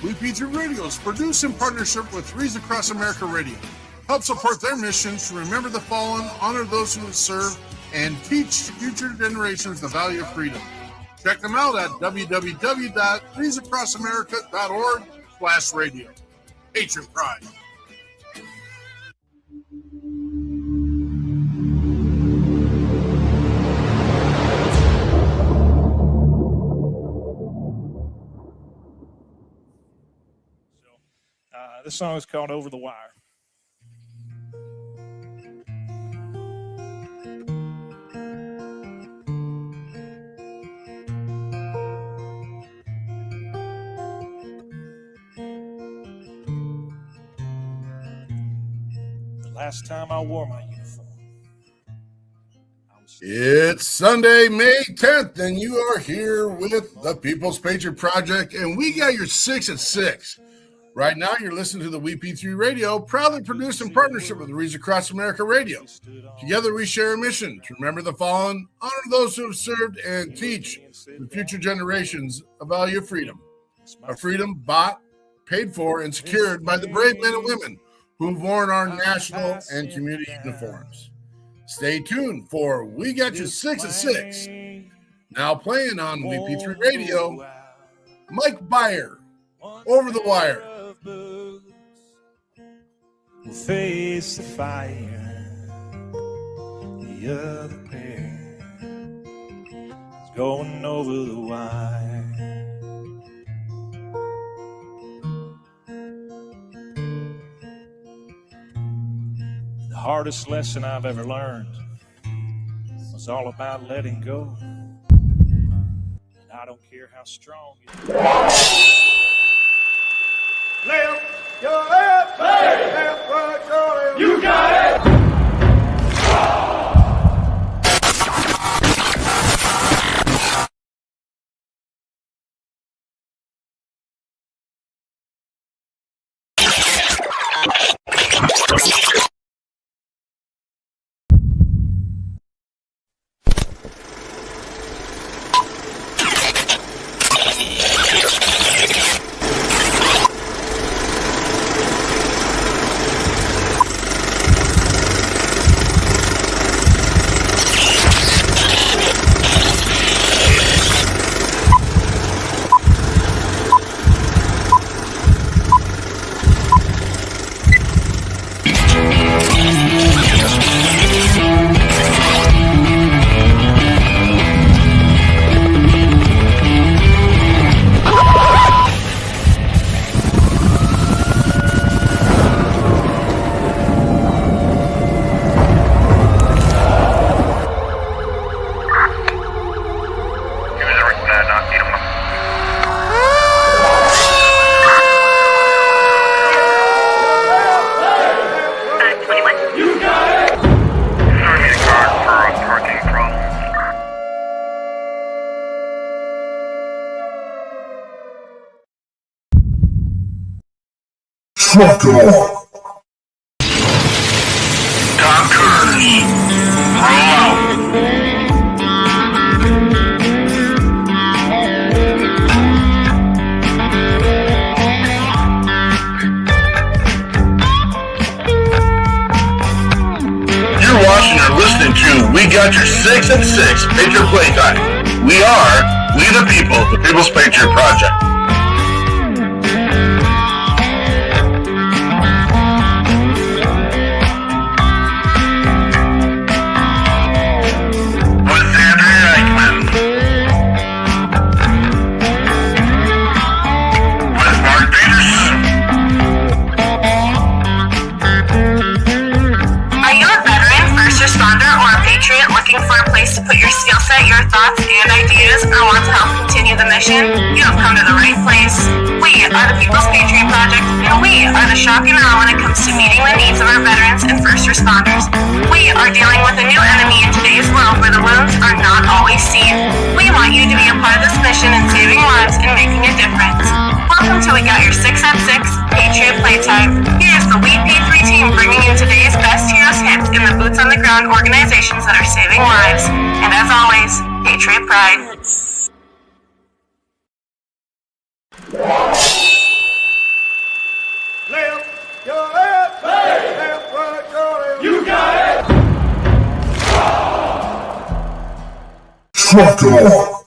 WeP3 Radio is produced in partnership with Threes Across America Radio. Help support their mission to remember the fallen, honor those who serve, and teach future generations the value of freedom. Check them out at www.threesacrossamerica.org/radio. Patriot Pride. This song is called Over the Wire. The last time I wore my uniform. It's Sunday, May 10th, and you are here with the People's Patriot Project, and we got your 6 at 6. Right now, you're listening to the WeP3 Radio, proudly produced in partnership with the Threes Across America Radio. Together, we share a mission to remember the fallen, honor those who have served, and teach the future generations the value of freedom. A freedom bought, paid for, and secured by the brave men and women who've worn our national and community uniforms. Stay tuned for We Got You 6 at 6. Now playing on WeP3 Radio, Mike Byer, Over the Wire. We'll face the fire. The other pair is going over the wire. The hardest lesson I've ever learned was all about letting go. And I don't care how strong you are. Left, your left, hey. Left, right, your left. You got it! Trucker. Dockers, roll out. You're watching or listening to We Got Your 6 at 6 Patriot Playtime. We the people, the People's Patriot Project. To put your skill set, your thoughts, and ideas, or want to help continue the mission, you have come to the right place. We are the People's Patriot Project, and we are the shock and awe when it comes to meeting the needs of our veterans and first responders. We are dealing with a new enemy in today's world where the wounds are not always seen. We want you to be a part of this mission in saving lives and making a difference. Welcome to We Got Your 6 at 6 Patriot Playtime. Here's the WeP3 team bringing you today's best heroes hits in the boots on the ground organizations that are saving lives. And as always, Patriot Pride. Truck it on.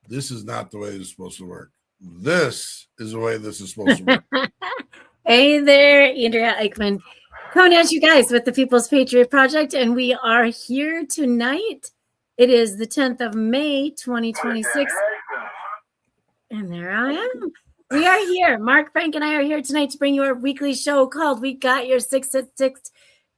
This is not the way this is supposed to work. This is the way this is supposed to work. Hey there, Andrea Eichmann, coming at you guys with the People's Patriot Project, and we are here tonight. It is the 10th of May, 2026, and there I am. We are here. Mark, Frank, and I are here tonight to bring you our weekly show called We Got Your 6 at 6.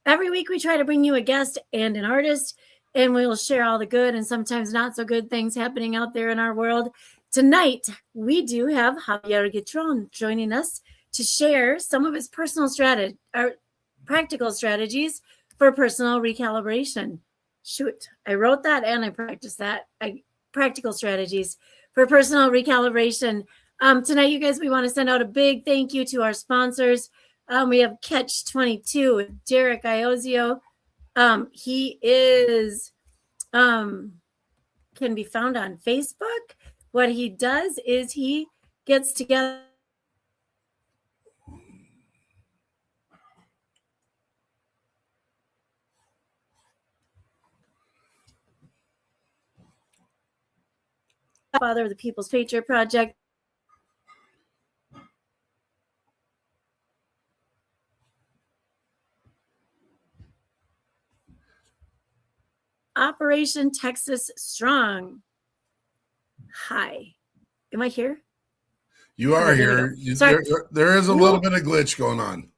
Every week we try to bring you a guest and an artist, and we'll share all the good and sometimes not so good things happening out there in our world. Tonight, we do have Javier Guitron joining us to share some of his personal practical strategies for personal recalibration. Shoot, I wrote that and I practiced that. Practical strategies for personal recalibration. Tonight, you guys, we want to send out a big thank you to our sponsors. We have Catch 22 with Derek Iozio. He is can be found on Facebook. What he does is he gets together father of the People's Patriot Project. Operation Texas Strong. Hi. Am I here? You are here. There is a little bit of glitch going on.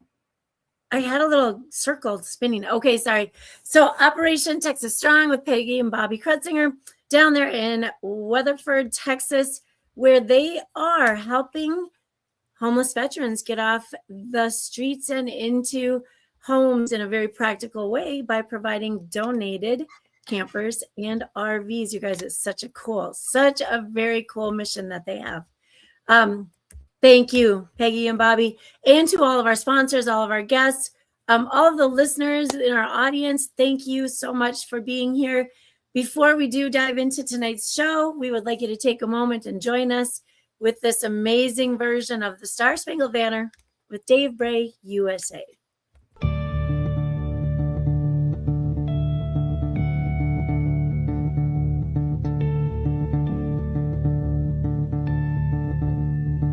I had a little circle spinning. Okay, sorry. So Operation Texas Strong with Peggy and Bobby Krutzinger down there in Weatherford, Texas, where they are helping homeless veterans get off the streets and into homes in a very practical way by providing donated campers and RVs. You guys, it's such a very cool mission that they have. Thank you, Peggy and Bobby, and to all of our sponsors, all of our guests, all of the listeners in our audience. Thank you so much for being here. Before we do dive into tonight's show, we would like you to take a moment and join us with this amazing version of the Star Spangled Banner with Dave Bray, USA.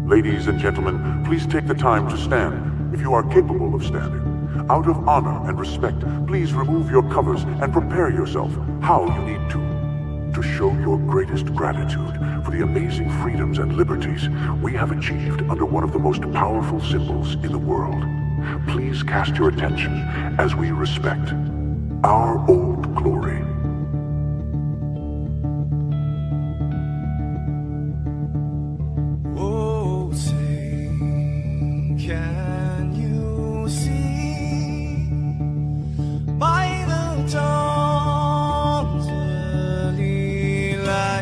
Ladies and gentlemen, please take the time to stand if you are capable of standing. Out of honor and respect, please remove your covers and prepare yourself how you need to show your greatest gratitude for the amazing freedoms and liberties we have achieved under one of the most powerful symbols in the world. Please cast your attention as we respect our old glory. Can you see by the dawn's early light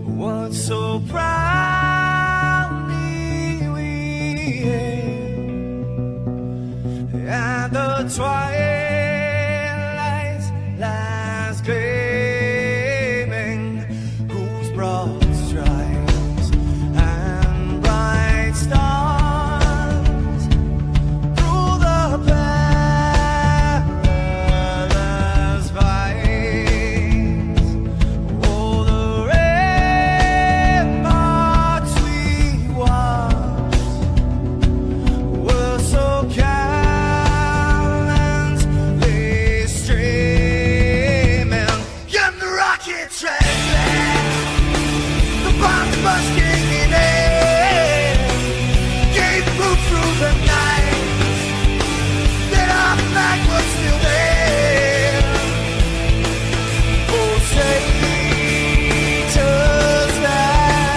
what so proudly we hailed at the twilight's last gleaming, whose broad stripes and bright stars through the perilous fights, oh, the ramparts we watched were so gallantly streaming. And the rocket train, the bombs busting in air, gave proof through the night that our flag was still there. Oh, traitors that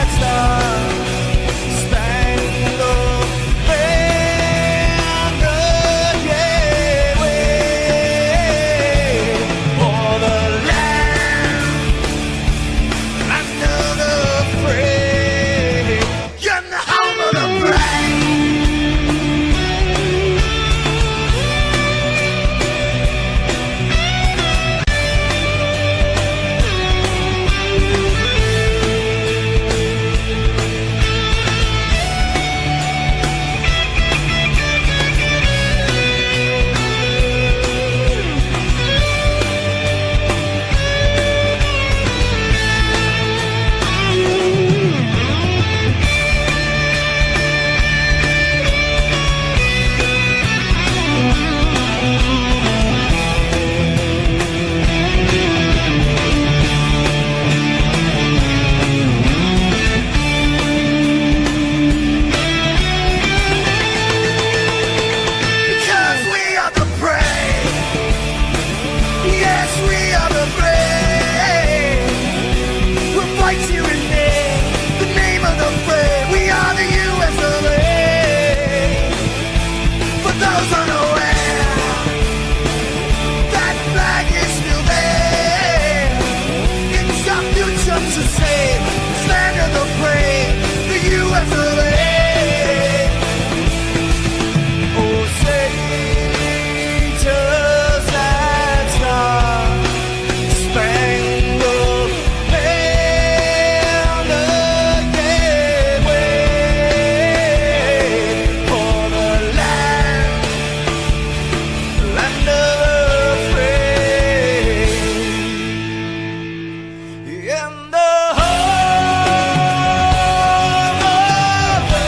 gasoline. Oh, Satan's that star-spangled banner can't wait for the land of free. In the home of the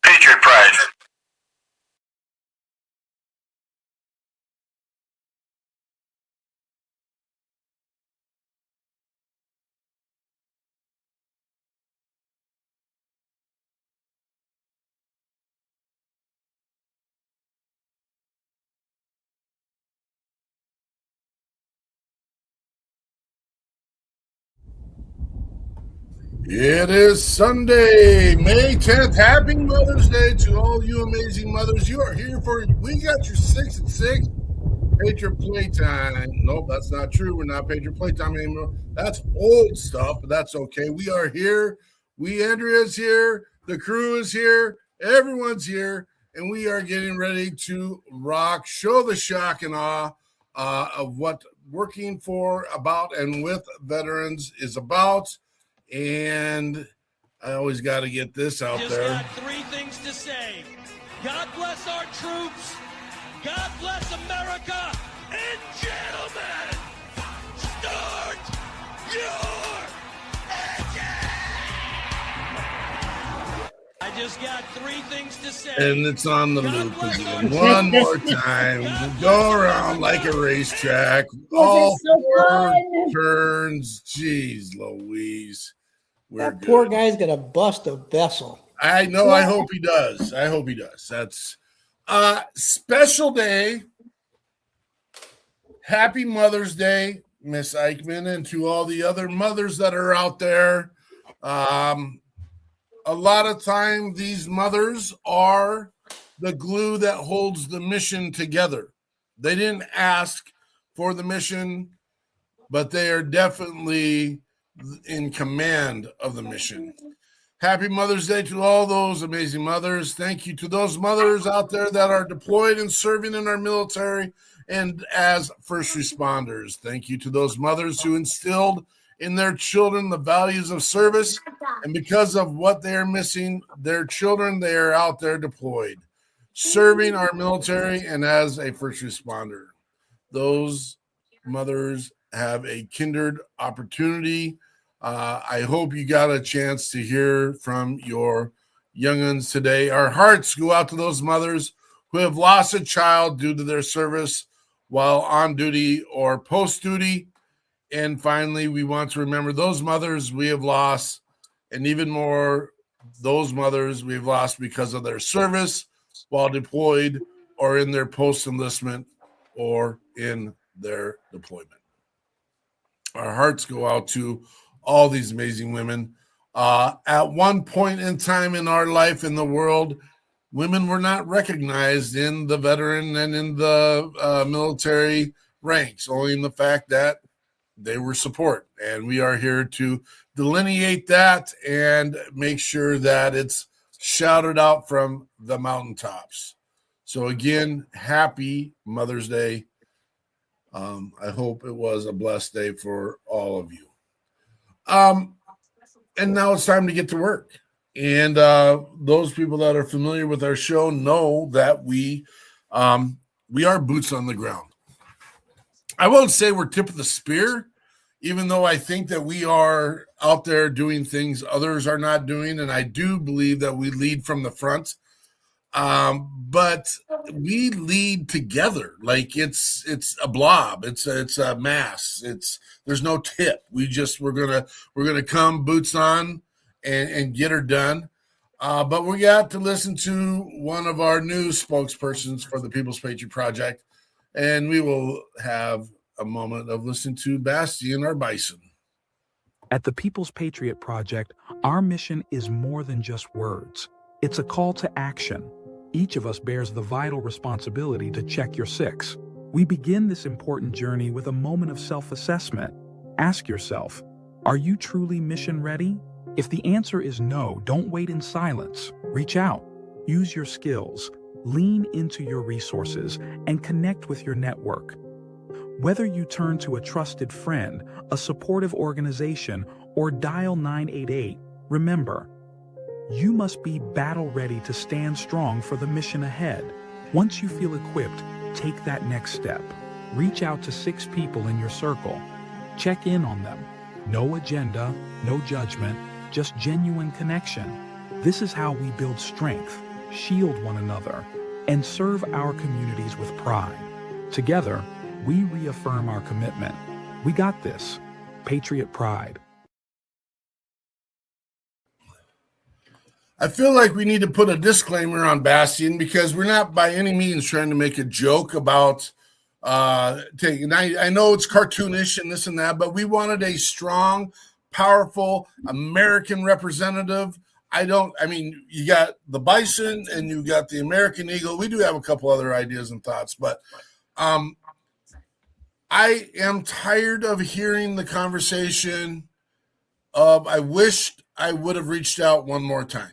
Patriot Pride. It is Sunday, May 10th. Happy Mother's Day to all you amazing mothers. You are here for We Got Your 6 at 6 Patriot Playtime. Nope, that's not true. We're not Patriot Playtime anymore. That's old stuff, but that's okay. We are here. Andrea's here. The crew is here. Everyone's here. And we are getting ready to rock, show the shock and awe of what working for, about, and with veterans is about. And I always got to get this out Just there. got three things to say. God bless our troops. God bless America. And gentlemen, start your engine. I just got three things to say. And it's on the God loop bless again. our One troops. more time. We go around like a racetrack. This All is so four fun. turns. Jeez Louise. We're That poor good. guy's gonna bust a vessel. I know. I hope he does. That's special day. Happy Mother's Day, Miss Eichmann, and to all the other mothers that are out there. A lot of time, these mothers are the glue that holds the mission together. They didn't ask for the mission, but they are definitely in command of the mission. Happy Mother's Day to all those amazing mothers. Thank you to those mothers out there that are deployed and serving in our military and as first responders. Thank you to those mothers who instilled in their children the values of service. And because of what they are missing, their children, they are out there deployed, serving our military and as a first responder. Those mothers have a kindred opportunity. I hope you got a chance to hear from your young'uns today. Our hearts go out to those mothers who have lost a child due to their service while on duty or post duty. And finally, we want to remember those mothers we have lost, and even more, those mothers we've lost because of their service while deployed or in their post enlistment or in their deployment. Our hearts go out to all these amazing women. At one point in time in our life in the world, women were not recognized in the veteran and in the military ranks, only in the fact that they were support. And we are here to delineate that and make sure that it's shouted out from the mountaintops. So again, happy Mother's Day. I hope it was a blessed day for all of you. And now it's time to get to work. And those people that are familiar with our show know that we are boots on the ground. I won't say we're tip of the spear, even though I think that we are out there doing things others are not doing. And I do believe that we lead from the front. But we lead together. Like it's a blob. It's a mass. There's no tip. We're gonna come boots on and get her done. But we got to listen to one of our new spokespersons for the People's Patriot Project, and we will have a moment of listening to Bastian, our bison. At the People's Patriot Project, our mission is more than just words. It's a call to action. Each of us bears the vital responsibility to check your six. We begin this important journey with a moment of self-assessment. Ask yourself, are you truly mission ready? If the answer is no, don't wait in silence. Reach out. Use your skills. Lean into your resources and connect with your network. Whether you turn to a trusted friend, a supportive organization, or dial 988, remember, you must be battle ready to stand strong for the mission ahead. Once you feel equipped, take that next step. Reach out to 6 people in your circle. Check in on them. No agenda, no judgment, just genuine connection. This is how we build strength, shield one another, and serve our communities with pride. Together, we reaffirm our commitment. We got this. Patriot Pride. I feel like we need to put a disclaimer on Bastion because we're not by any means trying to make a joke about taking. I know it's cartoonish and this and that, but we wanted a strong, powerful American representative. You got the bison and you got the American eagle. We do have a couple other ideas and thoughts, but I am tired of hearing the conversation of I wished I would have reached out one more time.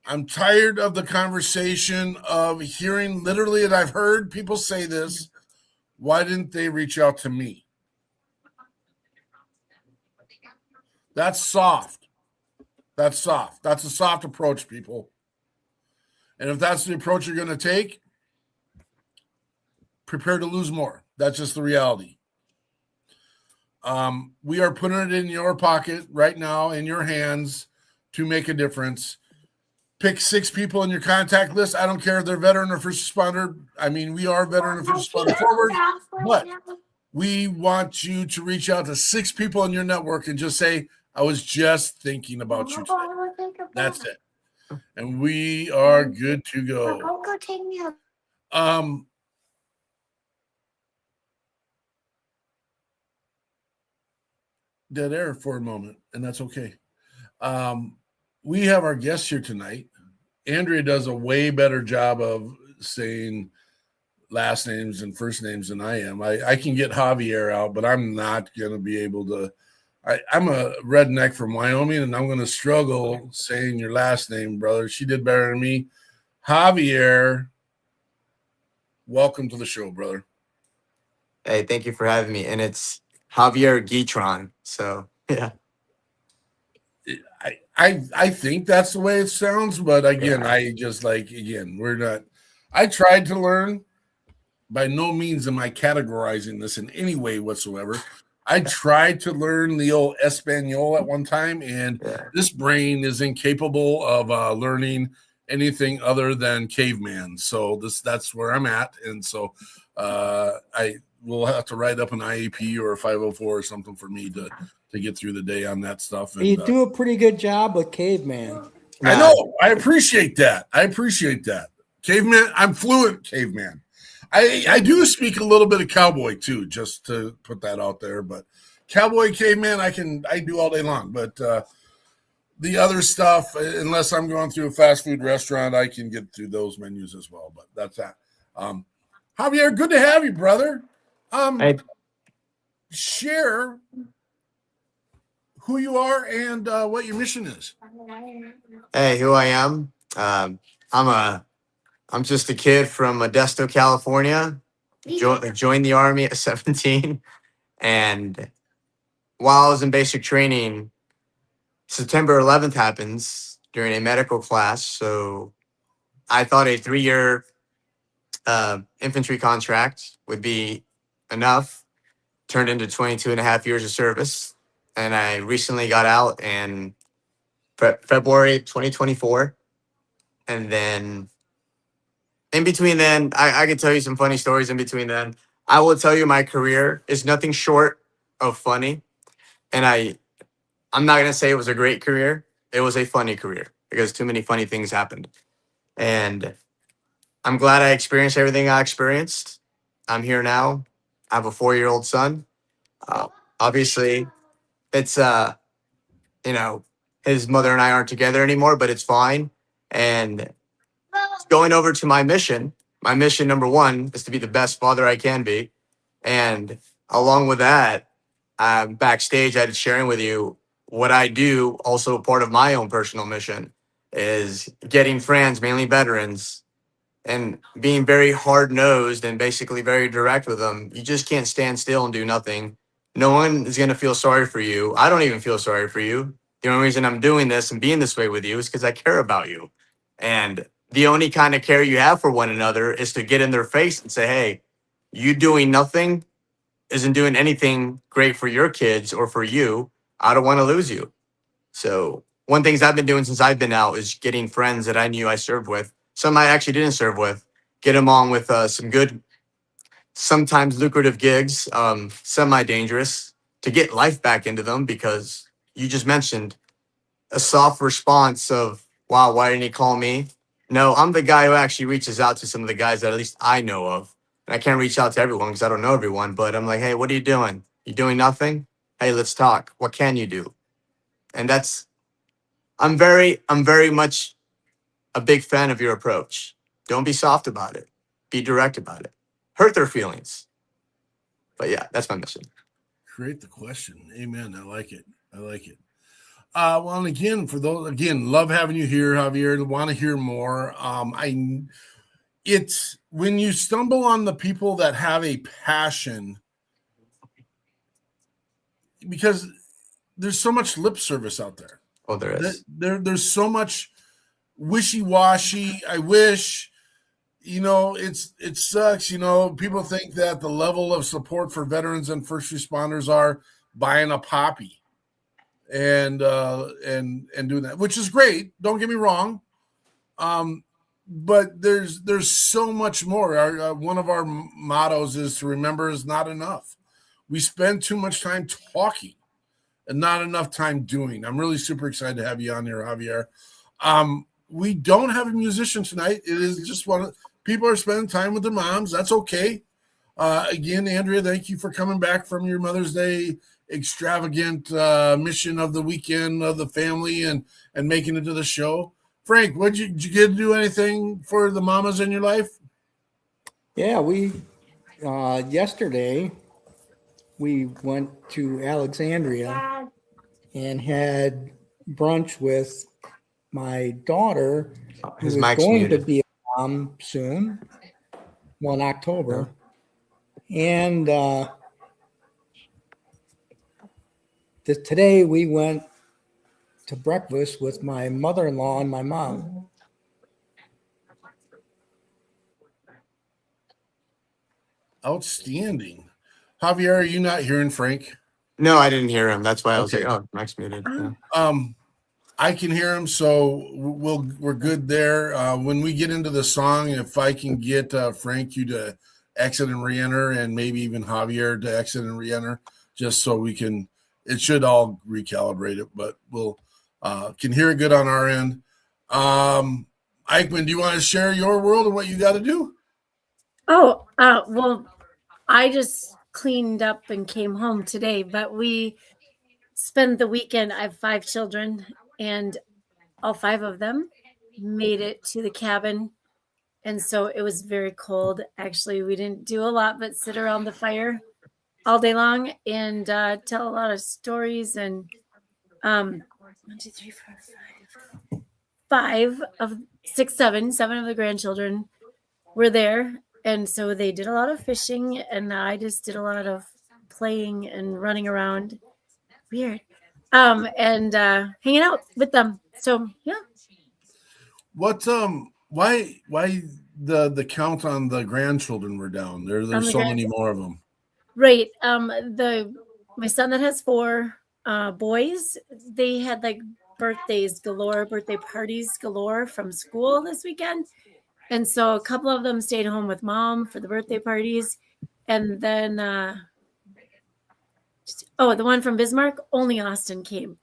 I'm tired of the conversation of hearing literally, and I've heard people say this, why didn't they reach out to me? That's soft. That's soft. That's a soft approach, people. And if that's the approach you're going to take, prepare to lose more. That's just the reality. We are putting it in your pocket right now, in your hands, to make a difference. Pick 6 people in your contact list. I don't care if they're veteran or first responder. I mean, we are veteran and first responder forward, but we want you to reach out to 6 people in your network and just say, I was just thinking about you today. That's it. And we are good to go. Dead air for a moment, and that's okay. We have our guest here tonight. Andrea does a way better job of saying last names and first names than I am. I can get Javier out, but I'm not going to be able to. I'm a redneck from Wyoming, and I'm going to struggle saying your last name, brother. She did better than me. Javier, welcome to the show, brother. Hey, thank you for having me. And it's Javier Guitron. So, yeah. I think that's the way it sounds, but again, we're not. I tried to learn. By no means am I categorizing this in any way whatsoever. I tried to learn the old Espanol at one time, and this brain is incapable of learning anything other than caveman. So that's where I'm at, and so I will have to write up an IAP or a 504 or something for me to get through the day on that stuff. And, you do a pretty good job with caveman. I know. I appreciate that. Caveman. I'm fluent caveman. I do speak a little bit of cowboy too, just to put that out there. But cowboy, caveman, I do all day long. But the other stuff, unless I'm going through a fast food restaurant, I can get through those menus as well. But that's that. Javier, good to have you, brother. Share who you are and what your mission is. Hey, who I am? I'm just a kid from Modesto, California. Joined the Army at 17. And while I was in basic training, September 11th happens during a medical class. So I thought a 3-year infantry contract would be enough. Turned into 22 and a half years of service. And I recently got out in February 2024. And then in between then, I can tell you some funny stories in between then. I will tell you my career is nothing short of funny. And I'm not going to say it was a great career. It was a funny career because too many funny things happened. And I'm glad I experienced everything I experienced. I'm here now. I have a 4-year-old son. Obviously, it's, his mother and I aren't together anymore, but it's fine. And going over to my mission number one is to be the best father I can be. And along with that, backstage, I was sharing with you what I do. Also, part of my own personal mission is getting friends, mainly veterans, and being very hard nosed and basically very direct with them. You just can't stand still and do nothing. No one is going to feel sorry for you. I don't even feel sorry for you. The only reason I'm doing this and being this way with you is because I care about you. And the only kind of care you have for one another is to get in their face and say, hey, you doing nothing isn't doing anything great for your kids or for you. I don't want to lose you. So one things I've been doing since I've been out is getting friends that I knew I served with. Some I actually didn't serve with, get them on with some good, sometimes lucrative gigs, semi-dangerous, to get life back into them, because you just mentioned a soft response of, wow, why didn't he call me? No, I'm the guy who actually reaches out to some of the guys that at least I know of. And I can't reach out to everyone because I don't know everyone, but I'm like, hey, what are you doing? You doing nothing? Hey, let's talk. What can you do? And I'm very much a big fan of your approach. Don't be soft about it. Be direct about it. Hurt their feelings. But yeah, that's my mission. Create the question. Amen. I like it. Well, and again, for those, love having you here, Javier. Want to hear more. It's when you stumble on the people that have a passion, because there's so much lip service out there. Oh, there is. There's so much wishy-washy. I wish, it sucks. People think that the level of support for veterans and first responders are buying a poppy and doing that, which is great. Don't get me wrong. But there's so much more. One of our mottos is to remember is not enough. We spend too much time talking and not enough time doing. I'm really super excited to have you on here, Javier. We don't have a musician tonight. It is just people are spending time with their moms. That's okay. Again, Andrea, thank you for coming back from your Mother's Day extravagant mission of the weekend of the family and making it to the show. Frank, did you get to do anything for the mamas in your life? Yeah, we yesterday we went to Alexandria and had brunch with my daughter, who is going to be a mom soon, well, in October. And today we went to breakfast with my mother-in-law and my mom. Outstanding. Javier, are you not hearing Frank? No, I didn't hear him. That's why I was like, oh, Mike's muted. Yeah. I can hear him, so we're good there. When we get into the song, if I can get Frank, you to exit and re-enter, and maybe even Javier to exit and re-enter, just so we can, it should all recalibrate it, but we'll can hear it good on our end. Eichmann, do you want to share your world and what you got to do? Oh, well, I just cleaned up and came home today, but we spent the weekend. I have 5 children, and all 5 of them made it to the cabin. And so it was very cold. Actually, we didn't do a lot but sit around the fire all day long and tell a lot of stories. And 1, 2, 3, 4, 5 of 6, 7 of the grandchildren were there. And so they did a lot of fishing, and I just did a lot of playing and running around. Weird. And hanging out with them. So yeah. What why the count on the grandchildren were down? There's so many more of them. Right. My son that has 4 boys, they had like birthdays galore, birthday parties galore from school this weekend. And so a couple of them stayed home with mom for the birthday parties. And then the one from Bismarck, only Austin came.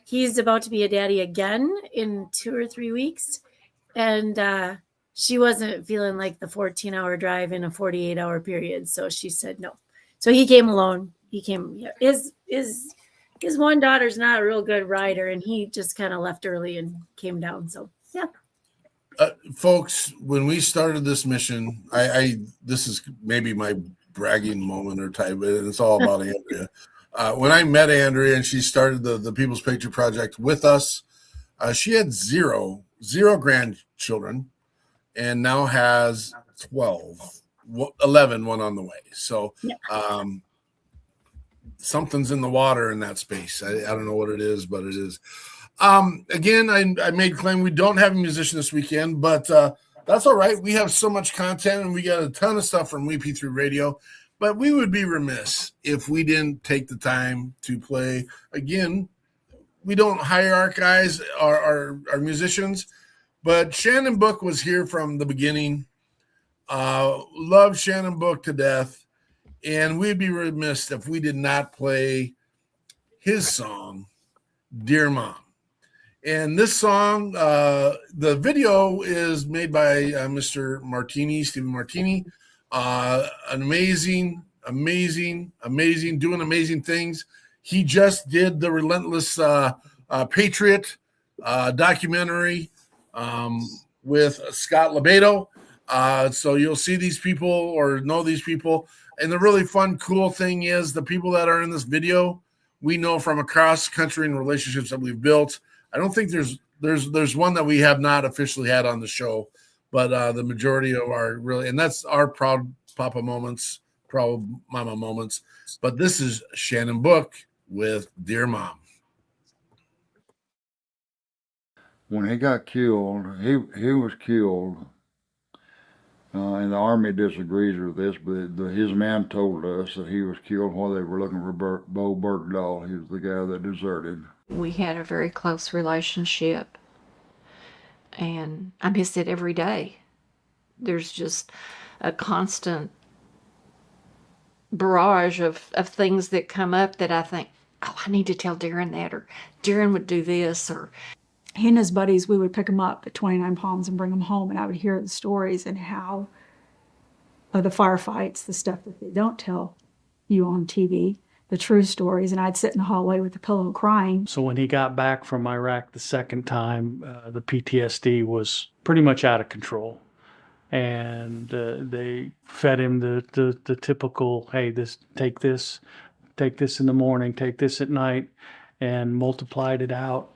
He's about to be a daddy again in 2 or 3 weeks. And she wasn't feeling like the 14-hour drive in a 48-hour period. So she said no. So he came alone. He came. Yeah, his one daughter's not a real good rider, and he just kind of left early and came down. So yeah. folks, when we started this mission, this is maybe my bragging moment or type, but it's all about Andrea. When I met Andrea and she started the People's Patriot Project with us, she had zero grandchildren, and now has 11, one on the way. So something's in the water in that space. I don't know what it is, but it is. Again, I made claim we don't have a musician this weekend, but that's all right. We have so much content, and we got a ton of stuff from WeP3 Radio. But we would be remiss if we didn't take the time to play. Again, we don't hire our guys, our musicians, but Shannon Book was here from the beginning. Love Shannon Book to death, and we'd be remiss if we did not play his song, Dear Mom. And this song, the video is made by Mr. Martini, Stephen Martini. Amazing, doing amazing things. He just did the Relentless Patriot documentary with Scott Lebedo. So you'll see these people or know these people. And the really fun, cool thing is the people that are in this video, we know from across country and relationships that we've built. I don't think there's one that we have not officially had on the show, but the majority of our really, and that's our proud papa moments, proud mama moments. But this is Shannon Book with Dear Mom. When he got killed, he was killed, and the Army disagrees with this, but his man told us that he was killed while they were looking for Bo Bergdahl. He was the guy that deserted. We had a very close relationship, and I miss it every day. There's just a constant barrage of things that come up that I think, oh, I need to tell Darren that, or Darren would do this, or... He and his buddies, we would pick them up at 29 Palms and bring them home, and I would hear the stories and how the firefights, the stuff that they don't tell you on TV, the true stories, and I'd sit in the hallway with the pillow crying. So when he got back from Iraq the second time, the PTSD was pretty much out of control. And they fed him the typical, hey, take this in the morning, take this at night, and multiplied it out.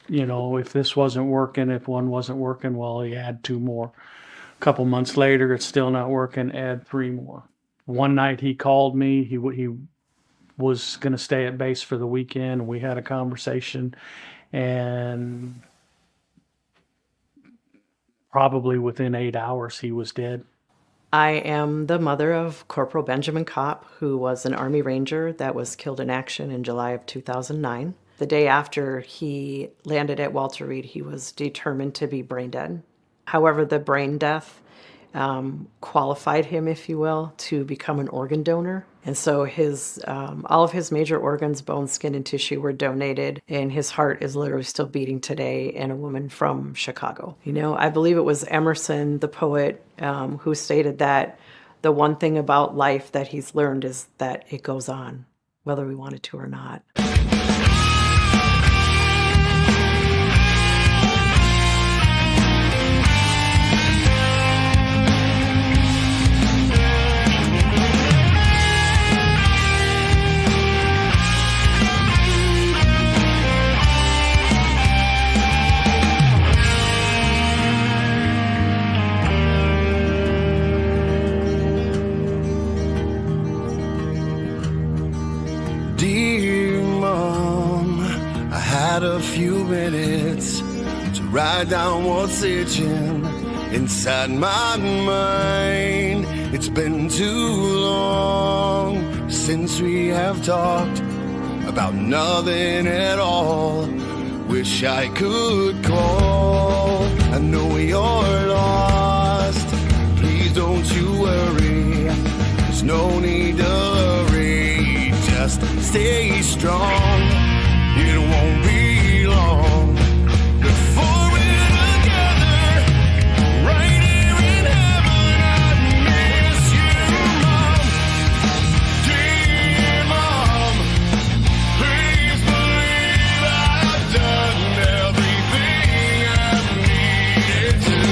You know, if this wasn't working, if one wasn't working, well, you add 2 more. A couple months later, it's still not working, add 3 more. One night he called me. He was going to stay at base for the weekend. We had a conversation, and probably within 8 hours, he was dead. I am the mother of Corporal Benjamin Kopp, who was an Army Ranger that was killed in action in July of 2009. The day after he landed at Walter Reed, he was determined to be brain dead. However, the brain death qualified him, if you will, to become an organ donor. And so his all of his major organs, bone, skin, and tissue were donated, and his heart is literally still beating today, and a woman from Chicago. You know, I believe it was Emerson, the poet, who stated that the one thing about life that he's learned is that it goes on, whether we want it to or not. Dear Mom, I had a few minutes to write down what's itching inside my mind. It's been too long since we have talked about nothing at all. Wish I could call. I know you're lost. Please don't you worry. There's no need to hurry. Just stay strong. It won't be long before we're together, right here in heaven. I miss you, Mom. Dear Mom, please believe I've done everything I've needed to.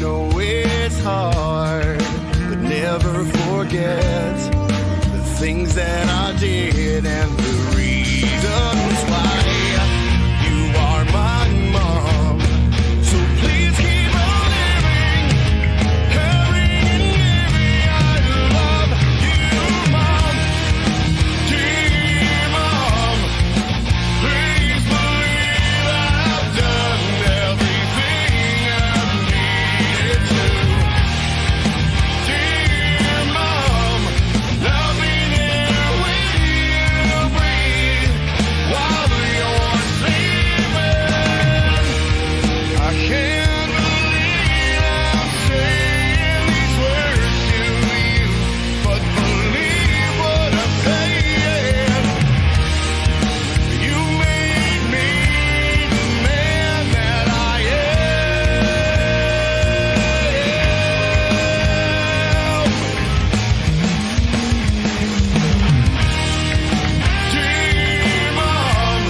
know it's hard, but never forget the things that I did and the reasons why. You are my mom, so please keep on living, caring and giving. I love you, Mom. Dear Mom, please believe I've done everything I've needed to. Dear Mom, I'll be there with you, breathe while you're sleeping. I can't believe I'm saying these words to you, but believe what I'm saying. You made me the man that I am. Dear Mom,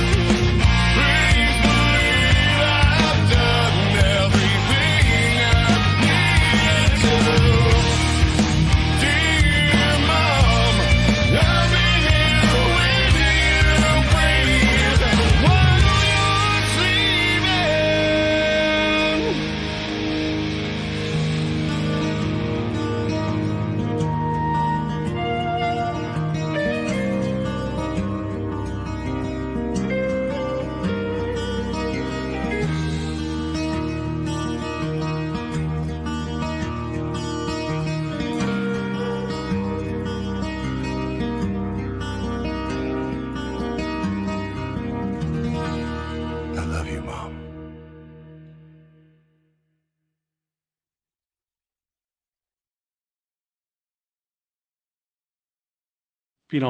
please believe I've done everything I needed to. Dear Mom, I'll be here with you, breathe while you're sleeping. I love you, Mom.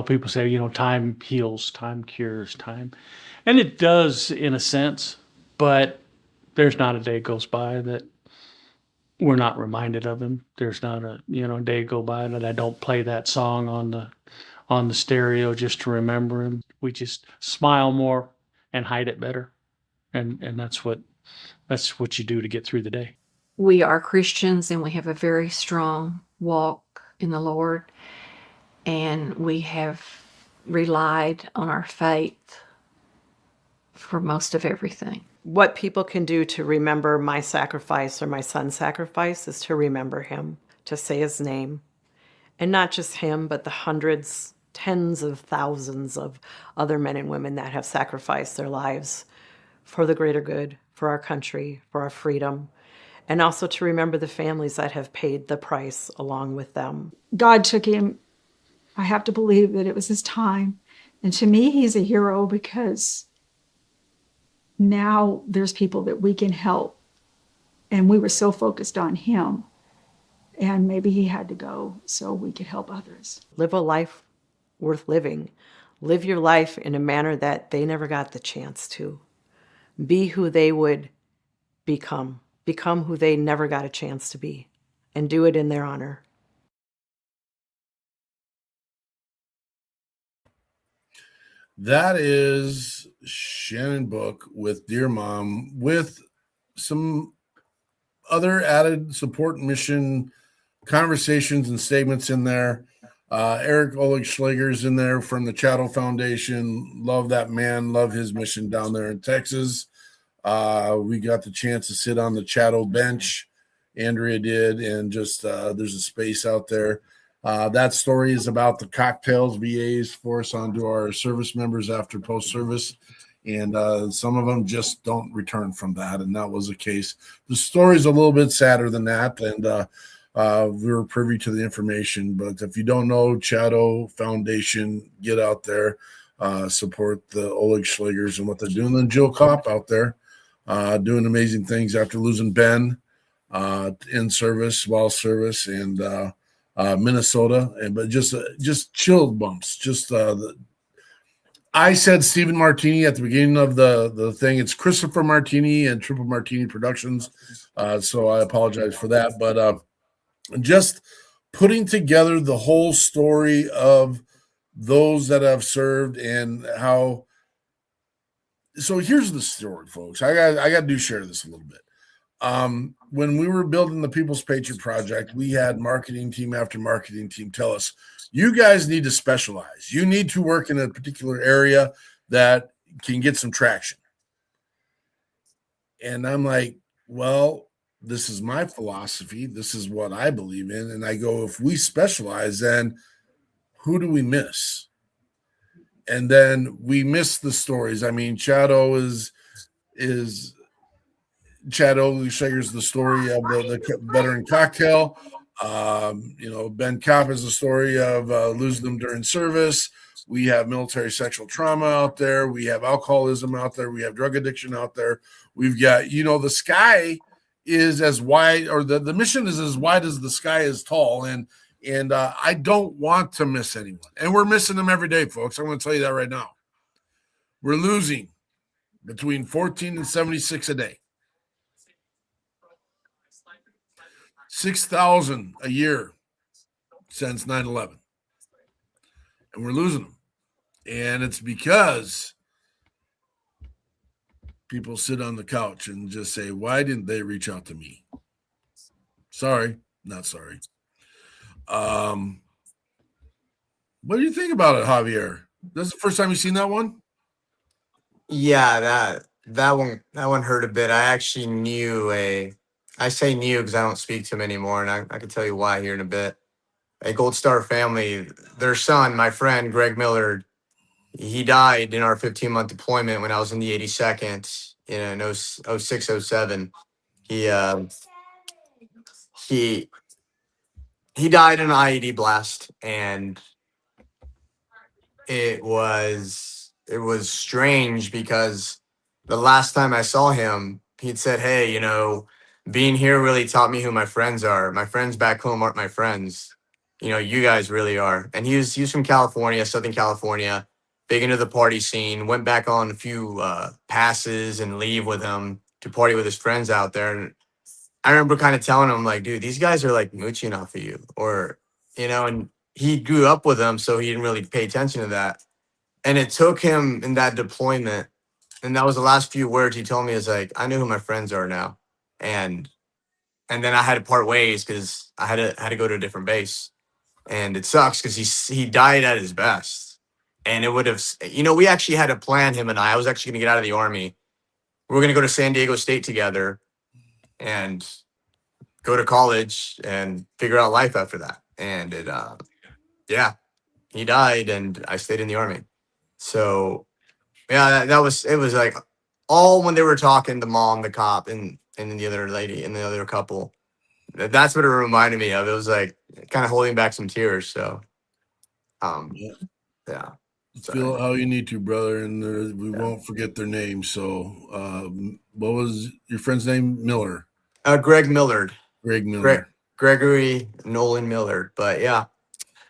People say, time heals, time cures, time. And it does in a sense, but there's not a day goes by that we're not reminded of him. There's not a, day go by that I don't play that song on the stereo just to remember him. We just smile more and hide it better. And that's what you do to get through the day. We are Christians and we have a very strong walk in the Lord, and we have relied on our faith for most of everything. What people can do to remember my sacrifice or my son's sacrifice is to remember him, to say his name. And not just him, but the hundreds, tens of thousands of other men and women that have sacrificed their lives for the greater good, for our country, for our freedom. And also to remember the families that have paid the price along with them. God took him. I have to believe that it was his time. And to me, he's a hero because now there's people that we can help. And we were so focused on him. And maybe he had to go so we could help others. Live a life worth living. Live your life in a manner that they never got the chance to. Be who they would become. Become who they never got a chance to be. And do it in their honor. That is Shannon Book with Dear Mom, with some other added support mission conversations and statements in there. Eric Oleg Schlager's in there from the Chattel Foundation. Love that man. Love his mission down there in Texas. We got the chance to sit on the Chattel bench. Andrea did, and just there's a space out there. That story is about the cocktails VAs force onto our service members after post-service, and some of them just don't return from that, and that was the case. The story's a little bit sadder than that, and we were privy to the information. But if you don't know Chattel Foundation, get out there, support the Oleg Schlagers and what they're doing. And Jill Kopp out there doing amazing things after losing Ben in service, while service, and Minnesota, but just chill bumps. I said Stephen Martini at the beginning of the thing. It's Christopher Martini and Triple Martini Productions, so I apologize for that. But just putting together the whole story of those that have served and how. So here's the story, folks. I got to share this a little bit. When we were building the People's Patriot Project, we had marketing team after marketing team tell us, you guys need to specialize. You need to work in a particular area that can get some traction. And I'm like, well, this is my philosophy. This is what I believe in. And I go, if we specialize, then who do we miss? And then we miss the stories. I mean, Chad Ogley shares the story of the veteran cocktail. Ben Kopp is the story of losing them during service. We have military sexual trauma out there. We have alcoholism out there. We have drug addiction out there. We've got, the sky is as wide, or the mission is as wide as the sky is tall. And I don't want to miss anyone. And we're missing them every day, folks. I'm going to tell you that right now. We're losing between 14 and 76 a day. 6,000 a year since 9/11. And we're losing them. And it's because people sit on the couch and just say, why didn't they reach out to me? Sorry, not sorry. What do you think about it, Javier? This is the first time you've seen that one? Yeah, that one hurt a bit. I actually I say knew because I don't speak to him anymore, and I can tell you why here in a bit. A Gold Star family, their son, my friend Greg Millard, he died in our 15-month deployment when I was in the 82nd in 06, 07. He died in an IED blast, and it was strange because the last time I saw him, he'd said, hey, being here really taught me who my friends are. My friends back home aren't my friends. You guys really are. And he was from California, Southern California, big into the party scene, went back on a few passes and leave with him to party with his friends out there. And I remember kind of telling him, like, dude, these guys are like mooching off of you, or, and he grew up with them, so he didn't really pay attention to that. And it took him in that deployment, and that was the last few words he told me, is like, I know who my friends are now. And then I had to part ways because I had to go to a different base. And it sucks because he died at his best. And it would have, we actually had to plan, him and I was actually going to get out of the Army. We were going to go to San Diego State together and go to college and figure out life after that. And he died and I stayed in the Army. So yeah, it was like all when they were talking, the mom, the cop, and then the other lady and the other couple. That's what it reminded me of. It was like kind of holding back some tears. So, yeah. Feel how you need to, brother, and we won't forget their names. So, what was your friend's name? Miller. Greg Millard. Greg Miller. Gregory Nolan Millard. But yeah,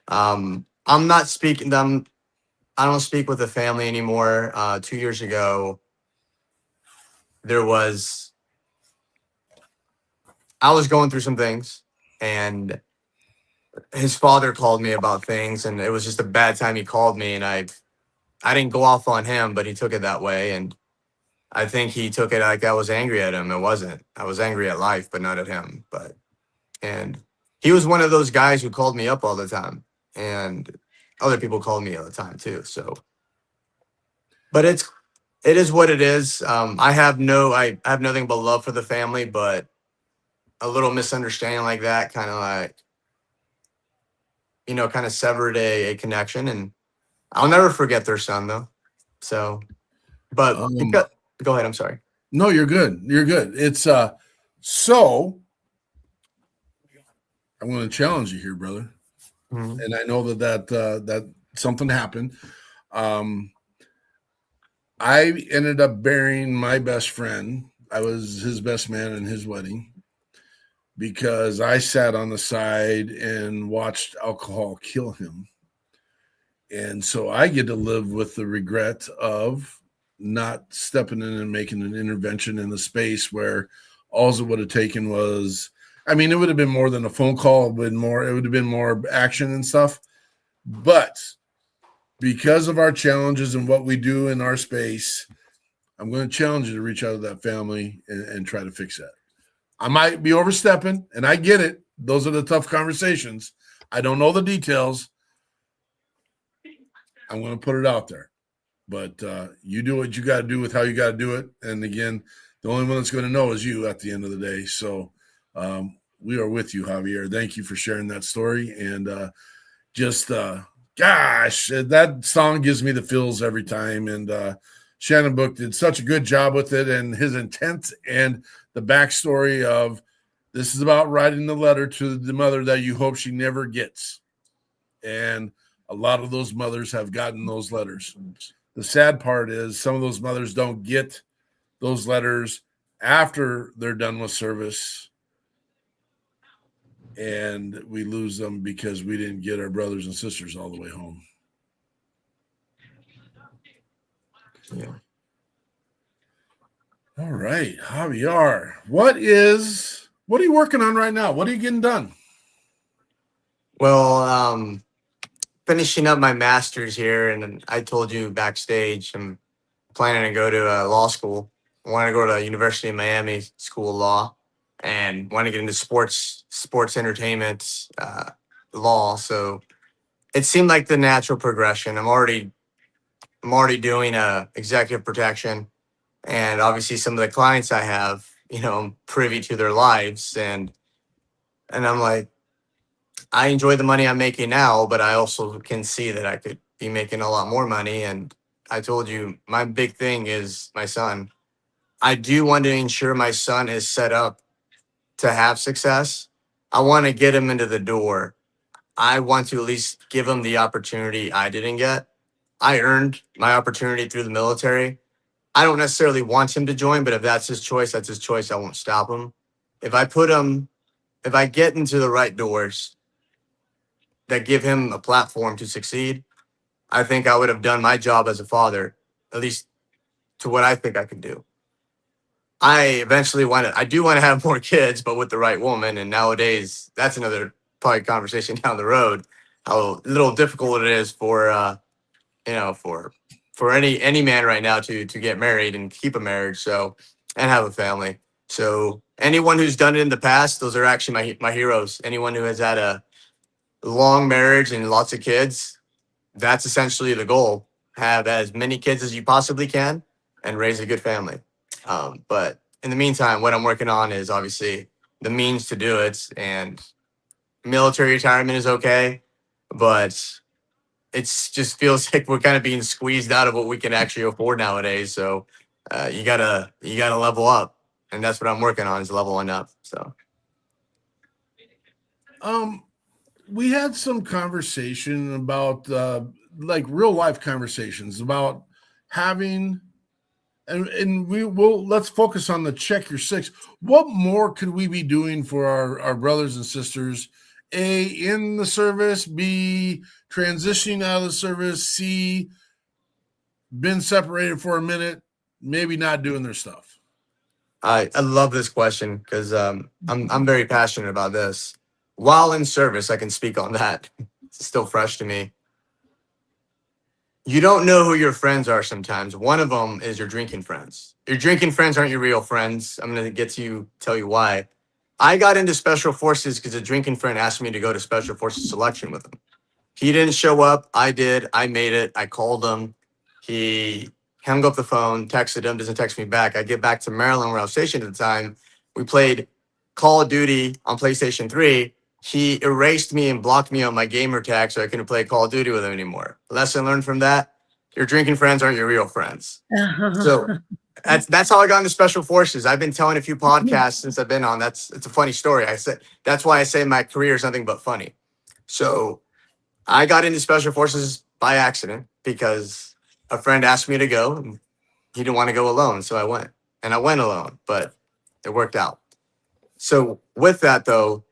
I'm not speaking. I don't speak with the family anymore. 2 years ago, I was going through some things, and his father called me about things, and it was just a bad time he called me, and I didn't go off on him, but he took it that way, and I think he took it like I was angry at him. It wasn't. I was angry at life, but not at him. And he was one of those guys who called me up all the time, and other people called me all the time too. So, but it is what it is. I have nothing but love for the family, but a little misunderstanding like that kind of like, kind of severed a connection, and I'll never forget their son though. So, but go ahead. I'm sorry. No, you're good. You're good. It's so I'm going to challenge you here, brother. Mm-hmm. And I know that something happened. I ended up burying my best friend. I was his best man in his wedding because I sat on the side and watched alcohol kill him. And so I get to live with the regret of not stepping in and making an intervention in the space where all it would have taken was, it would have been more than a phone call. It would have been more action and stuff. But because of our challenges and what we do in our space, I'm going to challenge you to reach out to that family and try to fix that. I might be overstepping, and I get it. Those are the tough conversations. I don't know the details. I'm going to put it out there. But you do what you got to do with how you got to do it. And again, the only one that's going to know is you at the end of the day. So we are with you, Javier. Thank you for sharing that story. And gosh, that song gives me the feels every time. And Shannon Book did such a good job with it, and his intent and the backstory of this is about writing the letter to the mother that you hope she never gets. And a lot of those mothers have gotten those letters. The sad part is some of those mothers don't get those letters after they're done with service, and we lose them because we didn't get our brothers and sisters all the way home. Yeah. All right, Javier, what are you working on right now? What are you getting done? Well, finishing up my master's here, and I told you backstage, I'm planning to go to law school. I want to go to University of Miami School of Law, and want to get into sports entertainment law. So it seemed like the natural progression. I'm already doing executive protection, and obviously some of the clients I have, I'm privy to their lives, and I'm like, I enjoy the money I'm making now, but I also can see that I could be making a lot more money. And I told you, my big thing is my son. I do want to ensure my son is set up to have success. I want to get him into the door. I want to at least give him the opportunity I didn't get. I earned my opportunity through the military. I don't necessarily want him to join, but if that's his choice, that's his choice. I won't stop him. If I get into the right doors that give him a platform to succeed, I think I would have done my job as a father, at least to what I think I can do. I do want to have more kids, but with the right woman. And nowadays, that's another probably conversation down the road, how little difficult it is for any man right now to get married and keep a marriage, so, and have a family. So anyone who's done it in the past, those are actually my heroes. Anyone who has had a long marriage and lots of kids, that's essentially the goal. Have as many kids as you possibly can and raise a good family. But in the meantime, what I'm working on is obviously the means to do it, and military retirement is okay, but it's just feels like we're kind of being squeezed out of what we can actually afford nowadays. So you gotta level up, and that's what I'm working on, is leveling up. So we had some conversation about like real life conversations about having, and let's focus on the check your six. What more could we be doing for our brothers and sisters? A, in the service, B, transitioning out of the service, C, been separated for a minute, maybe not doing their stuff. I love this question because I'm very passionate about this. While in service, I can speak on that. It's still fresh to me. You don't know who your friends are sometimes. One of them is your drinking friends. Your drinking friends aren't your real friends. I'm going to tell you why. I got into Special Forces because a drinking friend asked me to go to Special Forces selection with him. He didn't show up. I did. I made it. I called him. He hung up the phone, texted him, doesn't text me back. I get back to Maryland where I was stationed at the time. We played Call of Duty on PlayStation 3. He erased me and blocked me on my gamer tag so I couldn't play Call of Duty with him anymore. Lesson learned from that: your drinking friends aren't your real friends. So that's how I got into Special Forces. I've been telling a few podcasts since I've been on. It's a funny story. That's why I say my career is nothing but funny. So I got into Special Forces by accident because a friend asked me to go, and he didn't want to go alone. So I went, and I went alone, but it worked out. So with that though,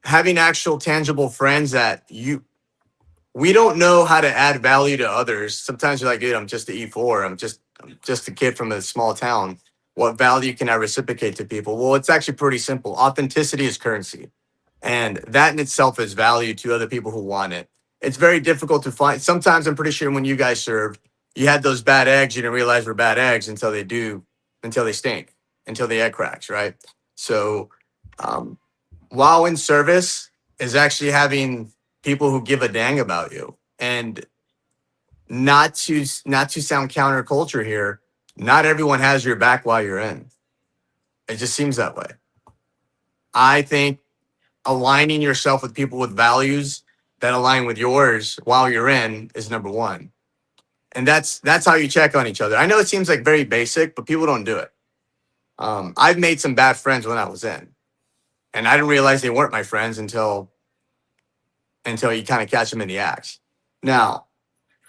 having actual tangible friends we don't know how to add value to others. Sometimes you're like, dude, I'm just the E4. I'm just a kid from a small town. What value can I reciprocate to people? Well, it's actually pretty simple. Authenticity is currency. And that in itself is value to other people who want it. It's very difficult to find. Sometimes I'm pretty sure when you guys served, you had those bad eggs you didn't realize were bad eggs until they stink, until the egg cracks, right? So While in service is actually having people who give a dang about you. And not to sound counterculture here, not everyone has your back while you're in. It just seems that way. I think aligning yourself with people with values that align with yours while you're in is number one. And that's how you check on each other. I know it seems like very basic, but people don't do it. I've made some bad friends when I was in, and I didn't realize they weren't my friends until you kind of catch them in the act. Now,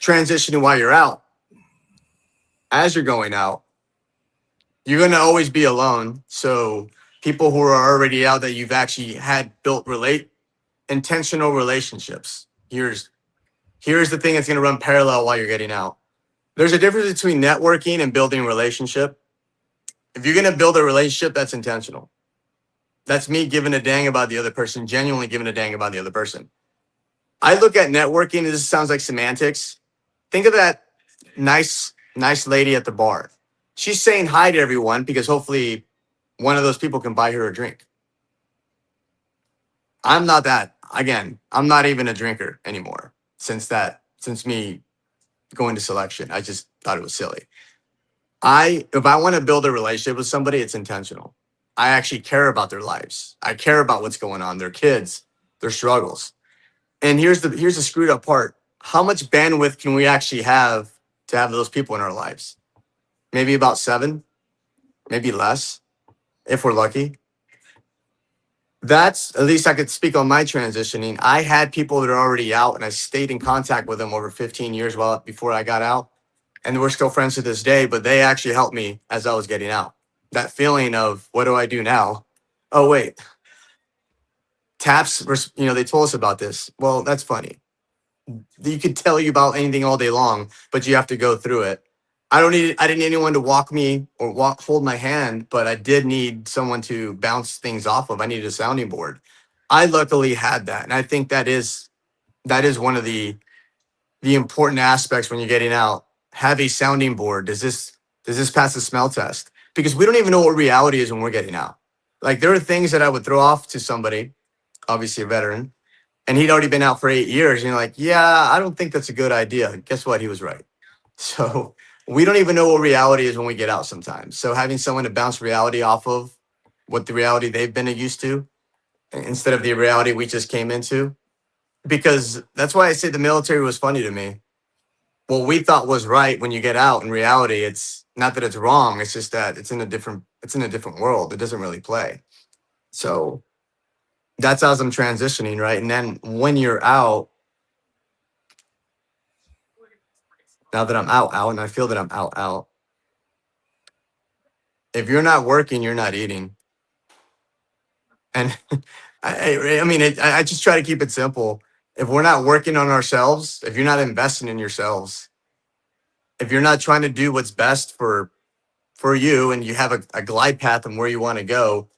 transitioning while you're out, as you're going out, you're going to always be alone. So people who are already out that you've actually had built intentional relationships. Here's the thing that's going to run parallel while you're getting out. There's a difference between networking and building a relationship. If you're going to build a relationship, that's intentional. That's me giving a dang about the other person, genuinely giving a dang about the other person. I look at networking, and this sounds like semantics. Think of that nice lady at the bar. She's saying hi to everyone because hopefully one of those people can buy her a drink. I'm not that. Again, I'm not even a drinker anymore since me going to selection. I just thought it was silly. If I want to build a relationship with somebody, it's intentional. I actually care about their lives. I care about what's going on, their kids, their struggles. And here's the screwed up part. How much bandwidth can we actually have to have those people in our lives? Maybe about 7, maybe less, if we're lucky. That's, at least I could speak on my transitioning. I had people that are already out, and I stayed in contact with them over 15 years before I got out. And we're still friends to this day, but they actually helped me as I was getting out. That feeling of, what do I do now? Oh, wait. TAPS, they told us about this. Well, that's funny. You could tell you about anything all day long, but you have to go through it. I didn't need anyone to walk me or hold my hand, but I did need someone to bounce things off of. I needed a sounding board. I luckily had that. And I think that is one of the important aspects when you're getting out. Have a sounding board. Does this pass the smell test? Because we don't even know what reality is when we're getting out. Like, there are things that I would throw off to somebody, obviously a veteran, and he'd already been out for 8 years. And you're like, yeah, I don't think that's a good idea. Guess what? He was right. So we don't even know what reality is when we get out sometimes. So having someone to bounce reality off of, what the reality they've been used to, instead of the reality we just came into. Because that's why I say the military was funny to me. What we thought was right when you get out, in reality, it's not that it's wrong. It's just that it's in a different world. It doesn't really play. So that's as I'm transitioning, right? And then when you're out, now that I'm out, and I feel that I'm out, if you're not working, you're not eating. And I just try to keep it simple. If we're not working on ourselves, if you're not investing in yourselves, if you're not trying to do what's best for you, and you have a glide path on where you want to go,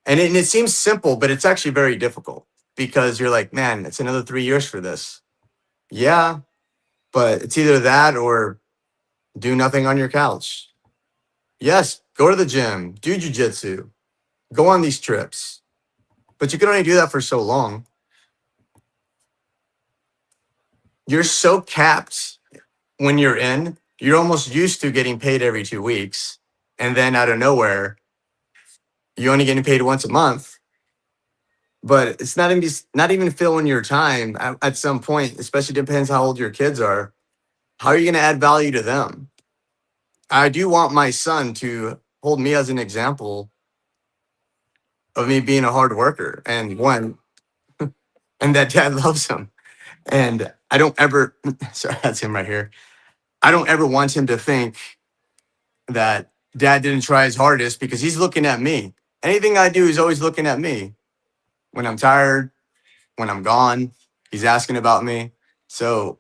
and it seems simple, but it's actually very difficult, because you're like, man, it's another 3 years for this. Yeah, but it's either that or do nothing on your couch. Yes, go to the gym, do jujitsu, go on these trips. But you can only do that for so long. You're so capped when you're in. You're almost used to getting paid every 2 weeks. And then out of nowhere, you're only getting paid once a month. But it's not even filling your time at some point, especially depends how old your kids are. How are you going to add value to them? I do want my son to hold me as an example of me being a hard worker, and that dad loves him. And I don't ever, sorry, that's him right here. I don't ever want him to think that dad didn't try his hardest, because he's looking at me. Anything I do, he's always looking at me. When I'm tired, when I'm gone, he's asking about me. So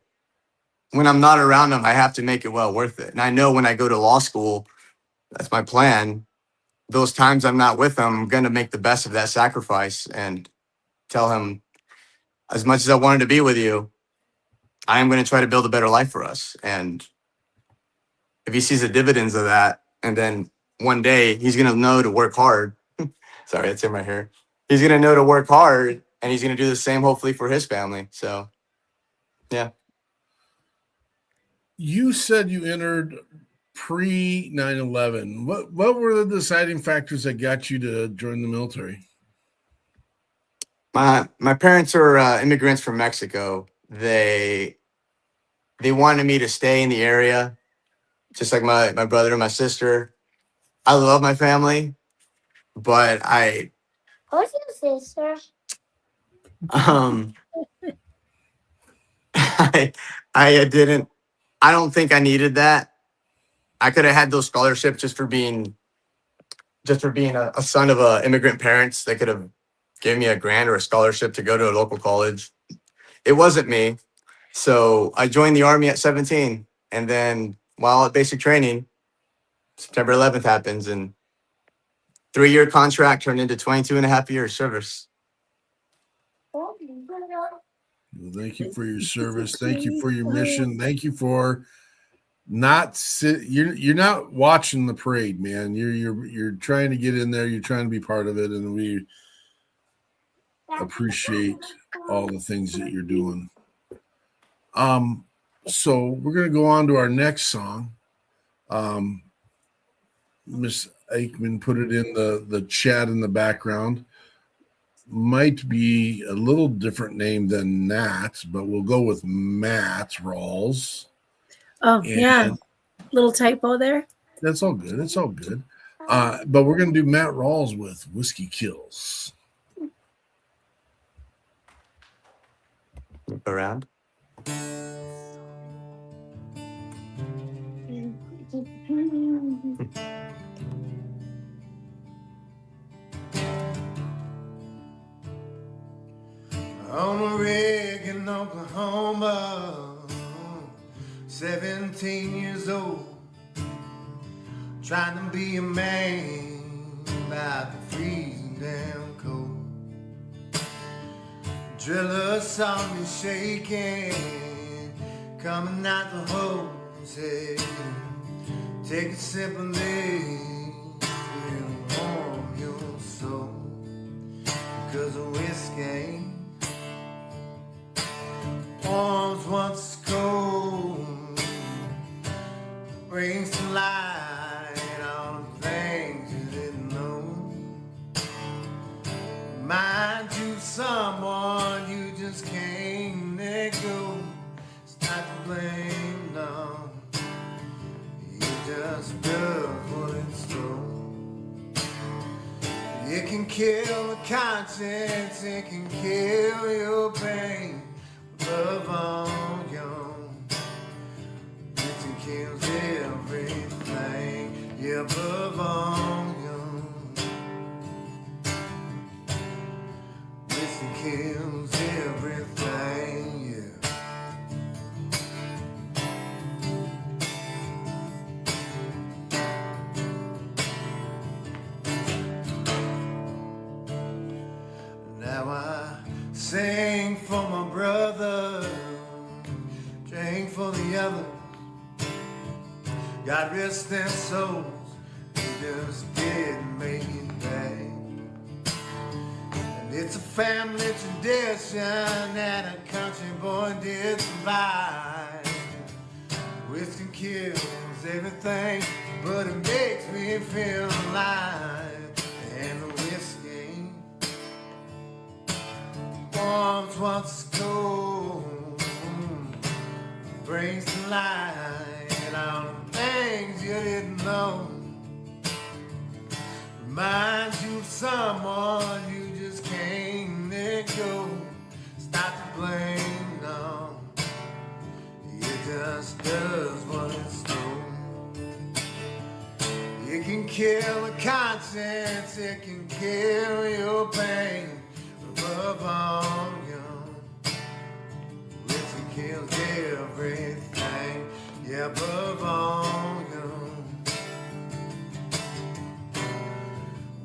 when I'm not around him, I have to make it well worth it. And I know when I go to law school, that's my plan. Those times I'm not with him, I'm going to make the best of that sacrifice and tell him, as much as I wanted to be with you, I am going to try to build a better life for us. And if he sees the dividends of that, and then one day he's going to know to work hard. Sorry, that's him right here. he's gonna know to work hard, and he's gonna do the same hopefully for his family. So, yeah. You said you entered pre 9/11. What were the deciding factors that got you to join the military? My parents are immigrants from Mexico. They wanted me to stay in the area, just like my brother and my sister. I love my family, but What's your sister? um I didn't. I don't think I needed that. I could have had those scholarships just for being a son of immigrant parents. They could have given me a grant or a scholarship to go to a local college. It wasn't me. So I joined the Army at 17. And then while at basic training, September 11th happens, and 3-year contract turned into 22 and a half years service. Well, thank you for your service. Thank you for your mission. Thank you for you're not watching the parade, man. You're trying to get in there. You're trying to be part of it, and we appreciate all the things that you're doing. So we're gonna go on to our next song. Miss Aikman put it in the chat in the background. Might be a little different name than Nat, but we'll go with Matt Rawls. Oh, yeah. Little typo there. That's all good. It's all good. But we're going to do Matt Rawls with Whiskey Kills. Around. On a rig in Oklahoma, 17 years old, trying to be a man by the freezing damn cold. Driller saw me shaking, coming out the hole, said, take a sip of this, it'll warm your soul, because the whiskey warms once cold, brings to light all the things you didn't know. Mind you, someone you just can't let go. It's not to blame, no. It just does what it's told. It can kill the conscience, it can kill your pain. Love on you, it kills everything. Yeah, love on you, it kills everything. Yeah. Now I sing for my brother, drink for the others. God rest their souls, they just didn't make it back. And it's a family tradition that a country boy did survive. Whiskey kills everything, but it makes me feel alive. And the whiskey warms what's cold, brings to light all the things you didn't know. Reminds you of someone you just can't let go. Stop to blame, no. It just does what it's told. It can kill the conscience, it can kill your pain. Above all, you, whiskey kills everything. Yeah, above all, you,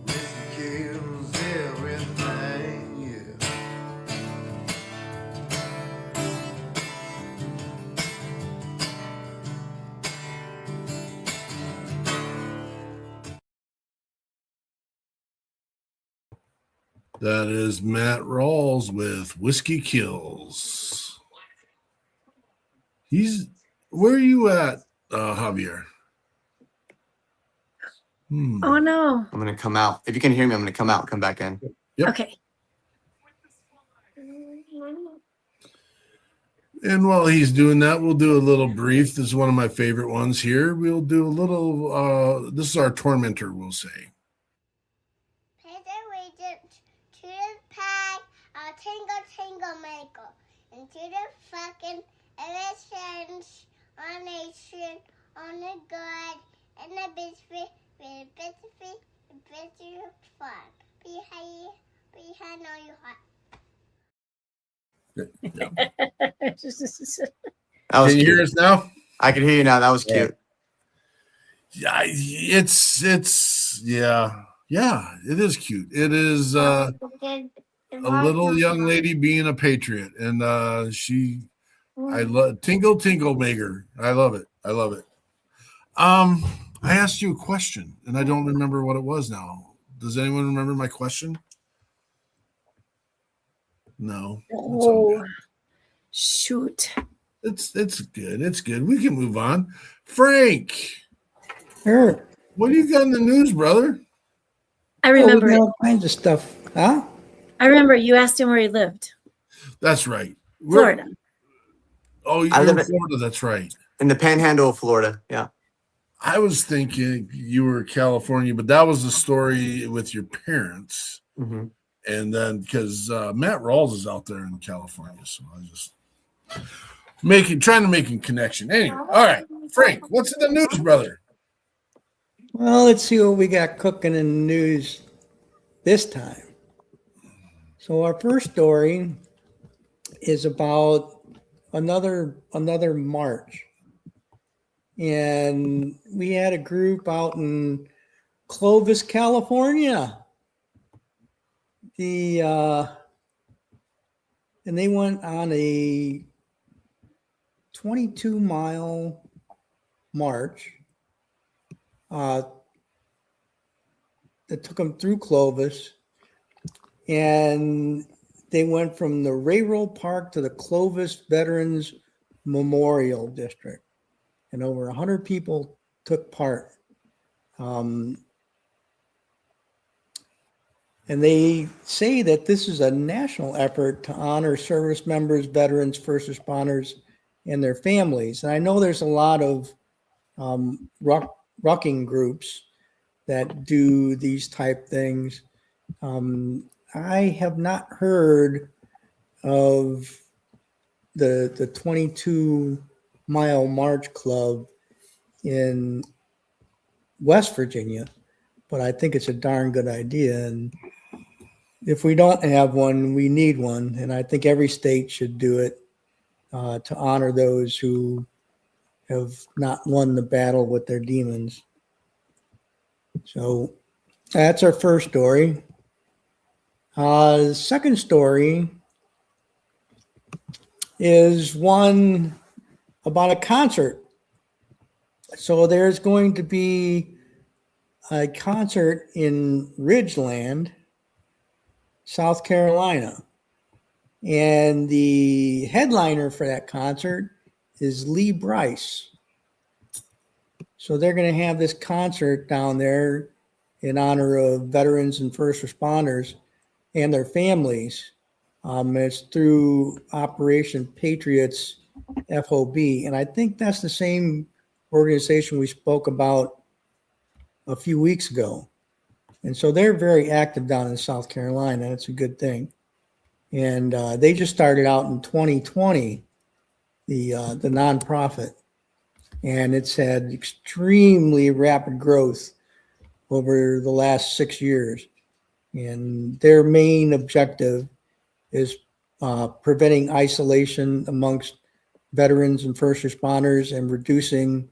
whiskey kills everything. Yeah. That is Matt Rawls with Whiskey Kills. Where are you at, Javier? Oh no. I'm gonna come out. If you can hear me, I'm gonna come out and come back in. Yep. Okay. And while he's doing that, we'll do a little brief. This is one of my favorite ones here. We'll do a little, this is our tormentor, we'll say. To the pack, I'll tingle maker. Into the fucking elections on nation, on the good, and the biscuit, with the biscuit fun. Behind all you hot. That was Can you cute. hear us now? I can hear you now. That was cute. Yeah, it is cute. It is a little young lady being a patriot, and I love Tingle Maker. I love it. I asked you a question, and I don't remember what it was now. Does anyone remember my question? No. Oh, shoot. It's good. It's good. We can move on. Frank. Sure. What do you got in the news, brother? I remember we got it. all kinds of stuff. Huh? I remember you asked him where he lived. That's right. Florida. You're I live in Florida. That's right. In the Panhandle of Florida. Yeah. I was thinking you were California, but that was the story with your parents. Mm-hmm. And then because Matt Rawls is out there in California, so I was just trying to make a connection. Anyway, all right, Frank, what's in the news, brother? Well, let's see what we got cooking in the news this time. So our first story is about another march. And we had a group out in Clovis, California. And they went on a 22-mile march that took them through Clovis, and they went from the Railroad Park to the Clovis Veterans Memorial District, and over 100 people took part. And they say that this is a national effort to honor service members, veterans, first responders, and their families. And I know there's a lot of rucking groups that do these type things. I have not heard of the 22-mile march club in West Virginia, but I think it's a darn good idea. And if we don't have one, we need one. And I think every state should do it to honor those who have not won the battle with their demons. So that's our first story. The second story is one about a concert. So there's going to be a concert in Ridgeland, South Carolina. And the headliner for that concert is Lee Bryce. So they're going to have this concert down there in honor of veterans and first responders and their families. It's through Operation Patriot's FOB. And I think that's the same organization we spoke about a few weeks ago. And so they're very active down in South Carolina. And it's a good thing. And they just started out in 2020, the nonprofit. And it's had extremely rapid growth over the last 6 years. And their main objective is preventing isolation amongst veterans and first responders and reducing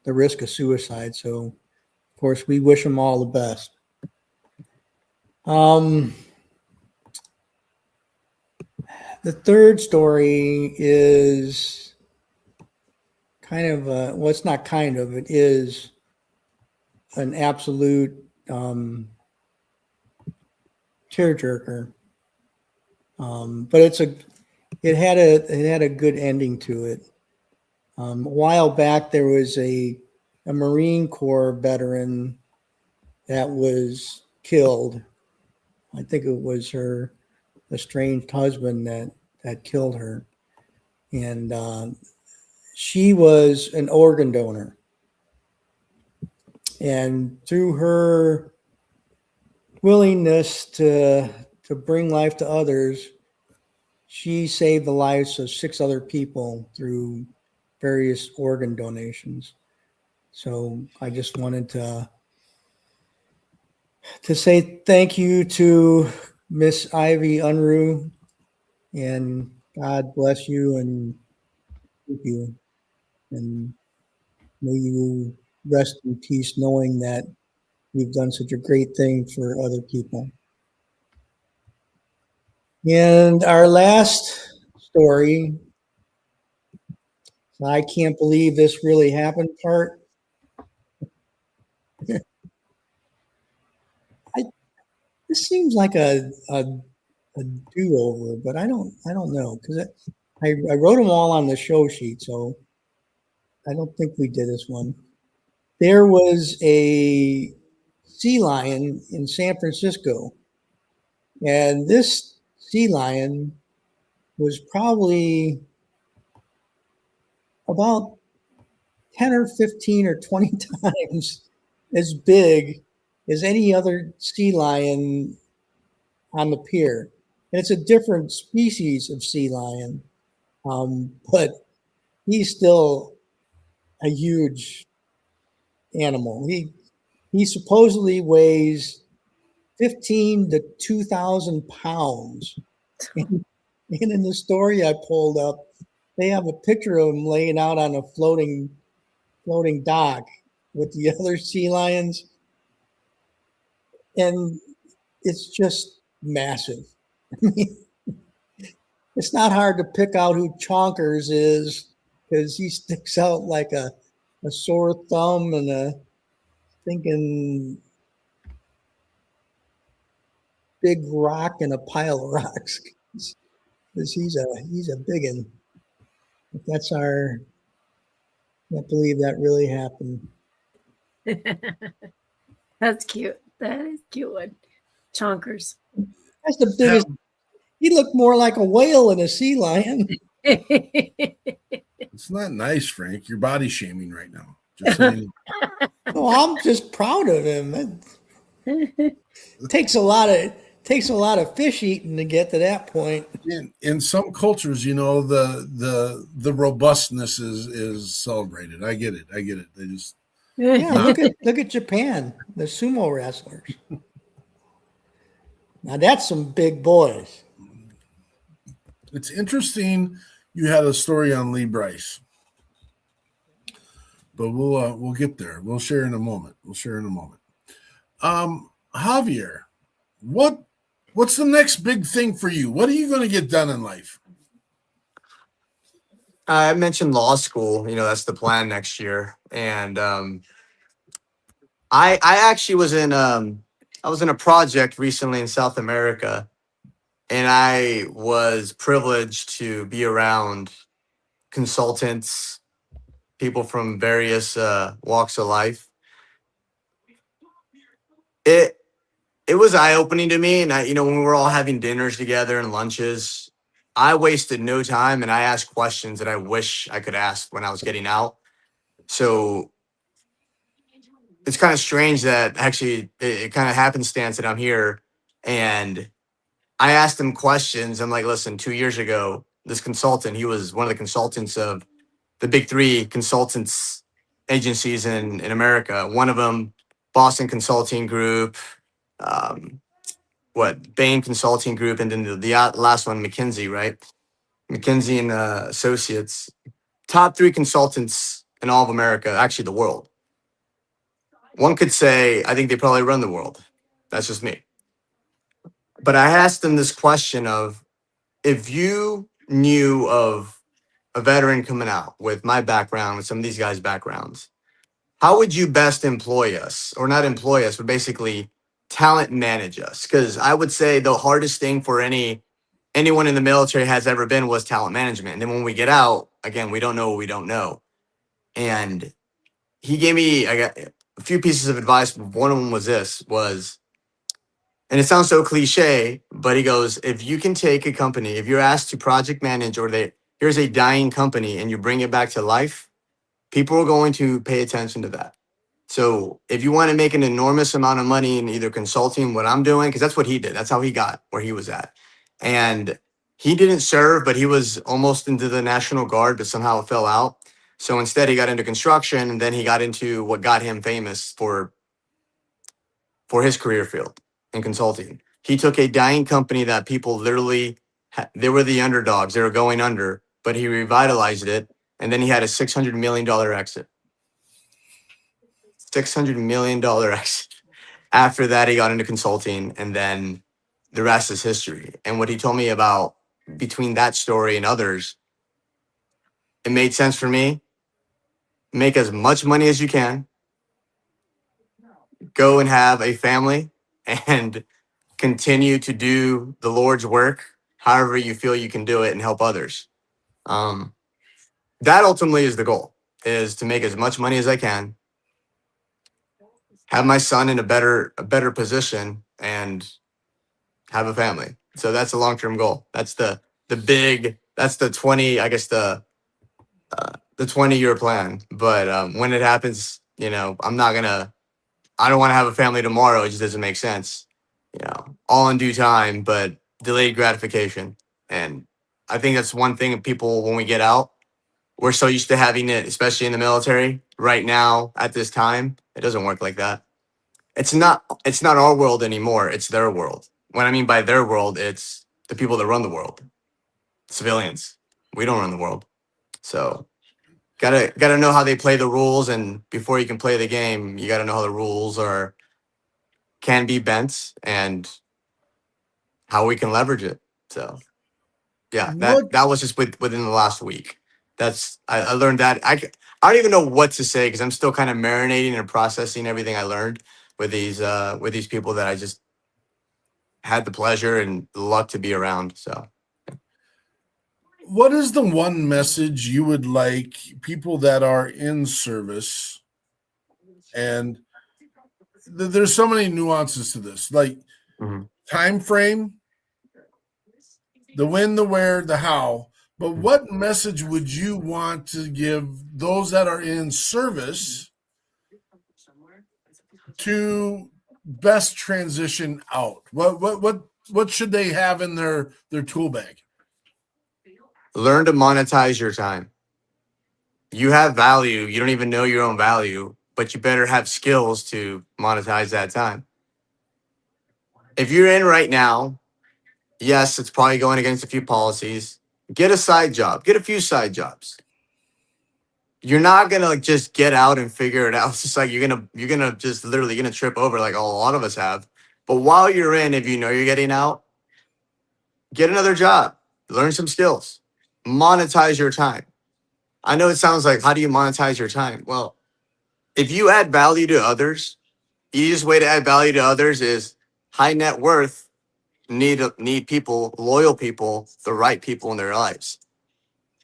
the risk of suicide. So, of course, we wish them all the best. The third story is kind of, well, it's not kind of, it is an absolute tearjerker. But it had a good ending to it. A while back, there was a Marine Corps veteran that was killed. I think it was her estranged husband that killed her. And she was an organ donor. And through her willingness to bring life to others, she saved the lives of 6 other people through various organ donations. So I just wanted to say thank you to Miss Ivy Unruh, and God bless you and keep you, and may you rest in peace knowing that you've done such a great thing for other people. And our last story, I can't believe this really happened part. This seems like a do-over, but I don't know, because I wrote them all on the show sheet, so I don't think we did this one. There was a sea lion in San Francisco, and this sea lion was probably about 10 or 15 or 20 times as big as any other sea lion on the pier. And it's a different species of sea lion, but he's still a huge animal. He supposedly weighs 15 to 2,000 pounds. And in the story I pulled up, they have a picture of him laying out on a floating dock with the other sea lions. And it's just massive. I mean, it's not hard to pick out who Chonkers is, because he sticks out like a sore thumb and a thinking big rock and a pile of rocks. Because he's a big one. That's our. I can't believe that really happened. That's cute. That is a cute one. Chonkers. That's the biggest. He looked more like a whale than a sea lion. It's not nice, Frank. You're body shaming right now. Just saying. No, I'm just proud of him. It takes a lot of fish eating to get to that point. In some cultures, the robustness is celebrated. I get it. They just look at Japan, the sumo wrestlers. Now that's some big boys. It's interesting. You had a story on Lee Bryce, but we'll get there. We'll share in a moment. Javier, what's the next big thing for you? What are you going to get done in life? I mentioned law school. That's the plan next year, and I actually was in a project recently in South America, and I was privileged to be around consultants, people from various walks of life. It was eye-opening to me, and when we were all having dinners together and lunches, I wasted no time, and I asked questions that I wish I could ask when I was getting out. So it's kind of strange that actually it kind of happenstance that I'm here, and I asked him questions. I'm like, listen, 2 years ago, this consultant, he was one of the consultants of the big 3 consultants agencies in America. One of them, Boston Consulting Group, Bain Consulting Group, and then the last one, McKinsey, right? McKinsey and Associates, top 3 consultants in all of America, actually the world. One could say, I think they probably run the world. That's just me. But I asked them this question of, if you knew of a veteran coming out with my background, with some of these guys' backgrounds, how would you best employ us? Or not employ us, but basically talent manage us. Because I would say the hardest thing for anyone in the military has ever been was talent management. And then when we get out, again, we don't know what we don't know. And he gave me I got a few pieces of advice. But one of them was and it sounds so cliche, but he goes, if you can take a company, if you're asked to project manage or here's a dying company and you bring it back to life, people are going to pay attention to that. So if you want to make an enormous amount of money in either consulting, what I'm doing, because that's what he did. That's how he got where he was at. And he didn't serve, but he was almost into the National Guard, but somehow it fell out. So instead he got into construction, and then he got into what got him famous for his career field in consulting. He took a dying company that people literally, they were the underdogs. They were going under, but he revitalized it. And then he had a $600 million exit. $600 million exit. After that, he got into consulting, and then the rest is history. And what he told me about between that story and others, it made sense for me. Make as much money as you can. Go and have a family and continue to do the Lord's work however you feel you can do it and help others. That ultimately is the goal, is to make as much money as I can, have my son in a better position, and have a family. So that's a long-term goal. That's the 20, I guess the 20-year plan. But when it happens, I don't want to have a family tomorrow. It just doesn't make sense. All in due time, but delayed gratification. And I think that's one thing people, when we get out, we're so used to having it, especially in the military right now at this time. It doesn't work like that. It's not our world anymore. It's their world. What I mean by their world, it's the people that run the world, civilians. We don't run the world. So gotta know how they play the rules. And before you can play the game, you gotta know how the rules can be bent and how we can leverage it. So yeah, that was just within the last week. I learned that. I don't even know what to say because I'm still kind of marinating and processing everything I learned with these people that I just had the pleasure and the luck to be around. So what is the one message you would like people that are in service? And there's so many nuances to this, like time frame, the when, the where, the how. But what message would you want to give those that are in service to best transition out? What should they have in their tool bag? Learn to monetize your time. You have value. You don't even know your own value, but you better have skills to monetize that time. If you're in right now, yes, it's probably going against a few policies. Get a side job. Get a few side jobs. You're not gonna just get out and figure it out. It's just like you're gonna just literally gonna trip over like a lot of us have. But while you're in, if you know you're getting out, get another job. Learn some skills. Monetize your time. I know it sounds like, how do you monetize your time? Well, if you add value to others, the easiest way to add value to others is high net worth need people, loyal people, the right people in their lives.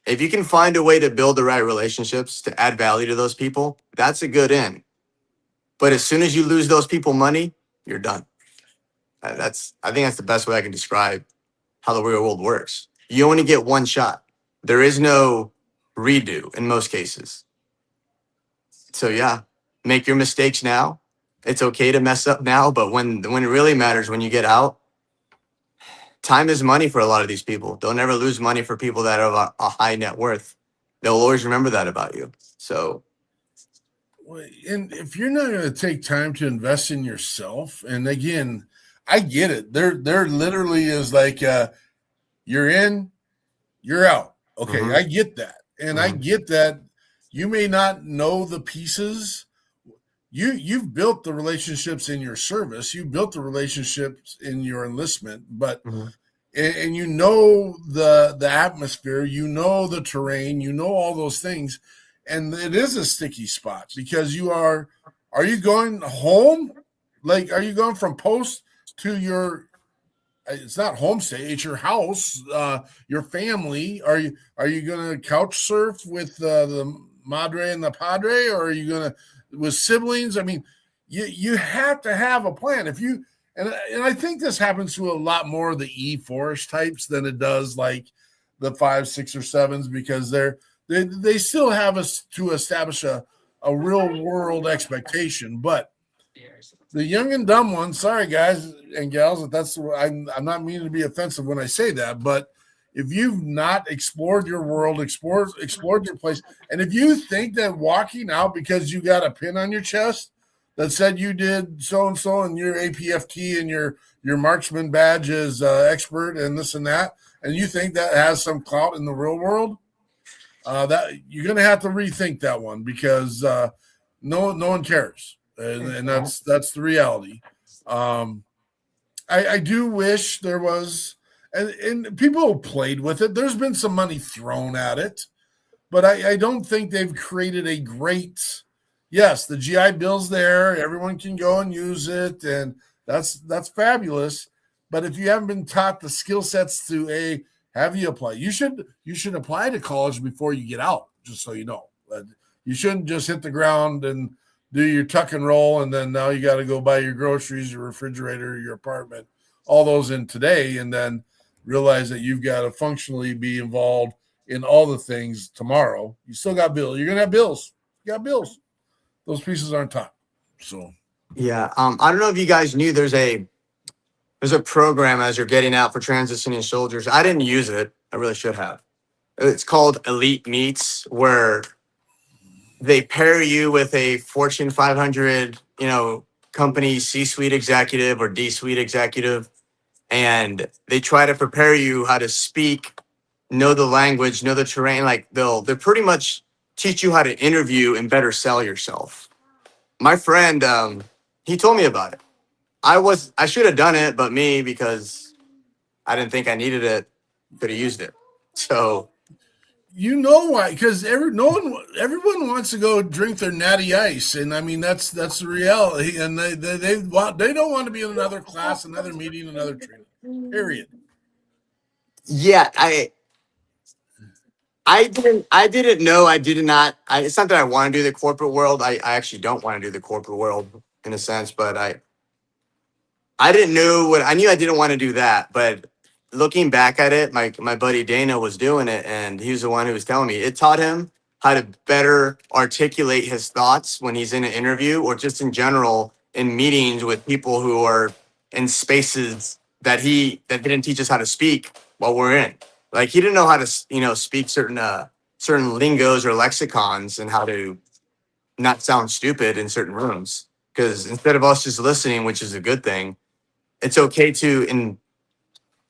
If you can find a way to build the right relationships to add value to those people, that's a good end. But as soon as you lose those people money, you're done. I think that's the best way I can describe how the real world works. You only get one shot. There is no redo in most cases. So yeah, make your mistakes now. It's okay to mess up now, but when it really matters, when you get out, time is money for a lot of these people. Don't ever lose money for people that have a high net worth. They'll always remember that about you. So, and if you're not going to take time to invest in yourself, and again, I get it. There literally is like you're in, you're out. Okay, I get that, and I get that. You may not know the pieces. You've built the relationships in your service. You built the relationships in your enlistment, but and you know the atmosphere, you know the terrain, you know all those things, and it is a sticky spot because you are you going home Like, are you going from post to your? It's not homestay; it's your house, your family. Are you going to couch surf with the madre and the padre, or are you going to with siblings? I mean, you have to have a plan. If you and I think this happens to a lot more of the E-Force types than it does like the 5, 6, or 7s because they still have us to establish a real world expectation, but the young and dumb ones, sorry guys and gals, I'm not meaning to be offensive when I say that, but if you've not explored your world, explored your place, and if you think that walking out because you got a pin on your chest that said you did so and so and your APFT and your marksman badge is expert and this and that, and you think that has some clout in the real world, that you're going to have to rethink that one because no one cares, and that's the reality. I do wish there was, and people played with it. There's been some money thrown at it, but I don't think they've created a great. Yes, the GI Bill's there. Everyone can go and use it, and that's fabulous. But if you haven't been taught the skill sets to have you apply, you should apply to college before you get out. Just so you know, you shouldn't just hit the ground and do your tuck and roll, and then now you got to go buy your groceries, your refrigerator, your apartment, all those in today, and then realize that you've got to functionally be involved in all the things tomorrow. You still got bills. You're gonna have bills. You got bills. Those pieces aren't taught. So Yeah. I don't know if you guys knew there's a program as you're getting out for transitioning soldiers. I didn't use it. I really should have. It's called Elite Meets, where they pair you with a Fortune 500, company C-suite executive or D-suite executive, and they try to prepare you how to speak, know the language, know the terrain. Like they'll pretty much teach you how to interview and better sell yourself. My friend, he told me about it. I should have done it, but me, because I didn't think I needed it, could have used it. So you know why? Because everyone wants to go drink their natty ice, and I mean that's the reality. And they don't want to be in another class, another meeting, another training. Period. yeah, I didn't know. I did not. It's not that I want to do the corporate world. I actually don't want to do the corporate world in a sense, but I didn't know what I knew. I didn't want to do that, but looking back at it, my buddy Dana was doing it, and he was the one who was telling me it taught him how to better articulate his thoughts when he's in an interview or just in general in meetings with people who are in spaces that didn't teach us how to speak while we're in. Like he didn't know how to speak certain lingos or lexicons and how to not sound stupid in certain rooms. Because instead of us just listening, which is a good thing, it's okay to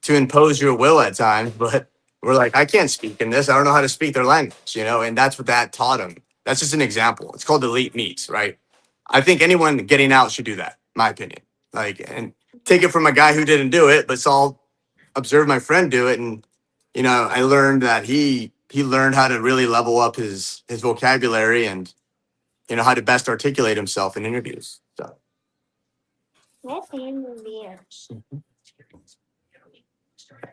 impose your will at times, but we're like, I can't speak in this. I don't know how to speak their language, and that's what that taught him. That's just an example. It's called Elite Meets, right? I think anyone getting out should do that, my opinion. Like, and take it from a guy who didn't do it, but saw, observed my friend do it, and I learned that he learned how to really level up his vocabulary and how to best articulate himself in interviews. So.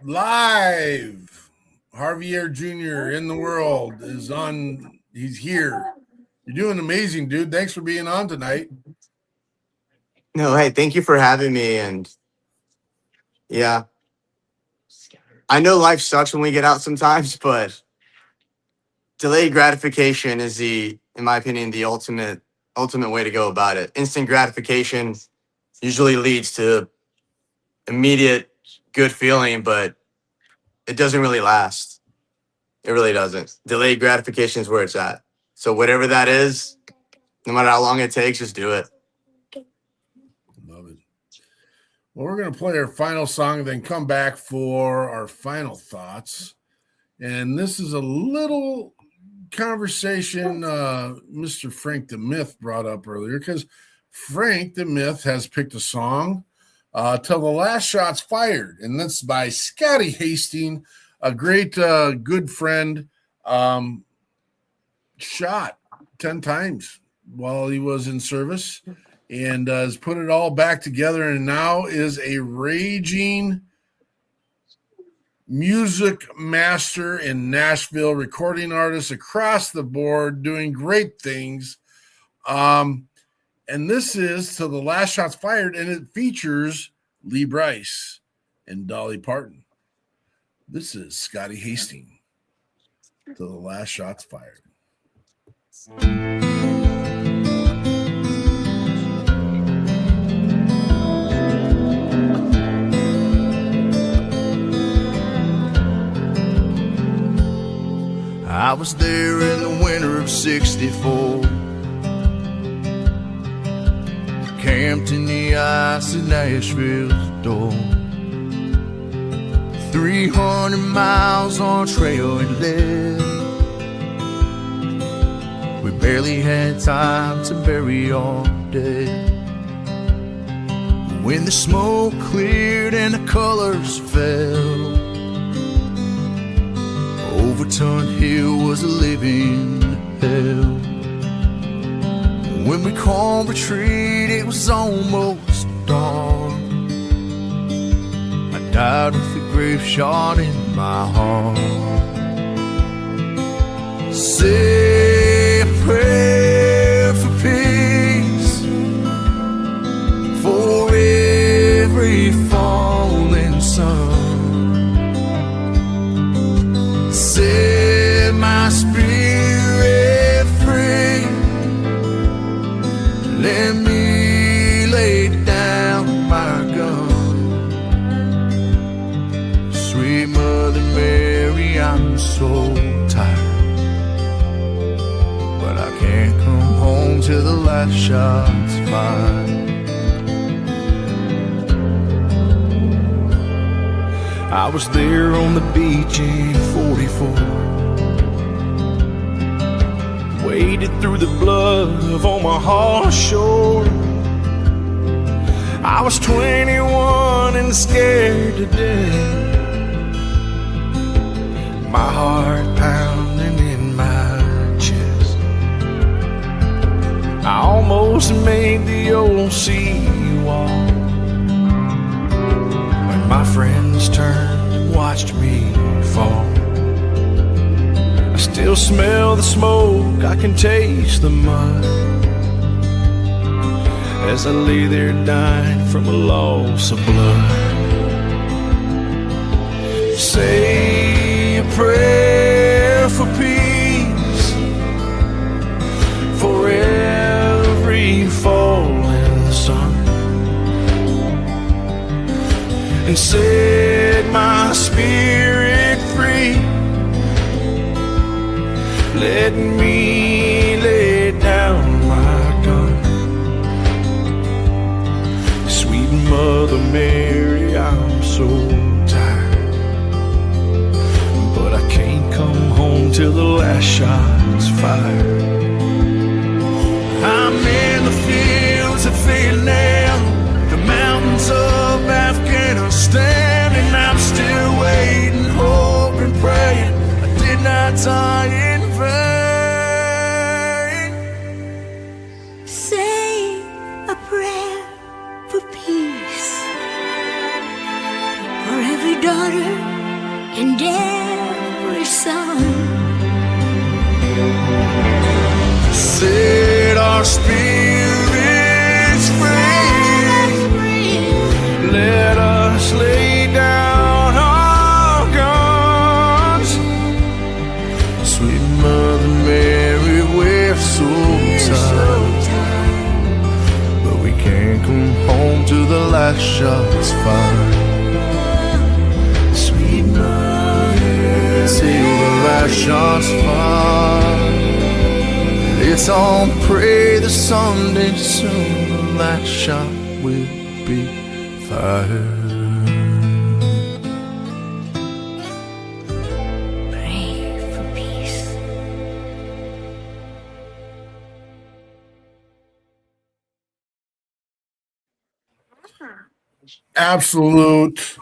Live, Javier Jr. in the world is on. He's here. You're doing amazing, dude. Thanks for being on tonight. No, hey, thank you for having me. And yeah, I know life sucks when we get out sometimes, but delayed gratification is in my opinion, the ultimate way to go about it. Instant gratification usually leads to immediate good feeling, but it doesn't really last. It really doesn't. Delayed gratification is where it's at. So whatever that is, no matter how long it takes, just do it. Love it. Well, we're going to play our final song, then come back for our final thoughts. And this is a little conversation Mr. Frank the Myth brought up earlier, because Frank the Myth has picked a song, Till the Last Shot's Fired, and that's by Scotty Hastings, a great good friend, shot 10 times while he was in service, and has put it all back together, and now is a raging music master in Nashville, recording artist across the board, doing great things. And this is To the Last Shots Fired, and it features Lee Brice and Dolly Parton. This is Scotty Hastings, To the Last Shots Fired. I was there in the winter of '64, camped in the ice at Nashville's door. 300 miles on trail and led. We barely had time to bury our dead. When the smoke cleared and the colors fell, Overton Hill was a living hell. When we called retreat, it was almost dawn. I died with a grave shot in my heart. Say a prayer for peace, for every falling sun. Set my spirit free. Let me lay down my gun. Sweet Mother Mary, I'm so tired, but I can't come home till the last shot's fired. I was there on the beach in '44, waded through the blood of Omaha shore. I was 21 and scared to death, my heart pounding in my chest. I almost made the old seawall when my friends turned and watched me fall. I still smell the smoke, I can taste the mud as I lay there dying from a loss of blood. Say a prayer for peace, for every falling sun, and set my spirit free. Let me lay down my gun. Sweet Mother Mary, I'm so tired, but I can't come home till the last shot's fired. I'm in the fields of Vietnam, the mountains of Afghanistan, and I'm still waiting, hoping, praying I did not die in vain. Say a prayer for peace, for every daughter and every son. Set our spirits free. Let us lay down our guns. Sweet Mother Mary, we're so tired, but we can't come home till the last shot's fired. Sweet Mother, till the last shot's fired. Let's all pray the someday soon the last shot will be fired. Pray for peace. Absolute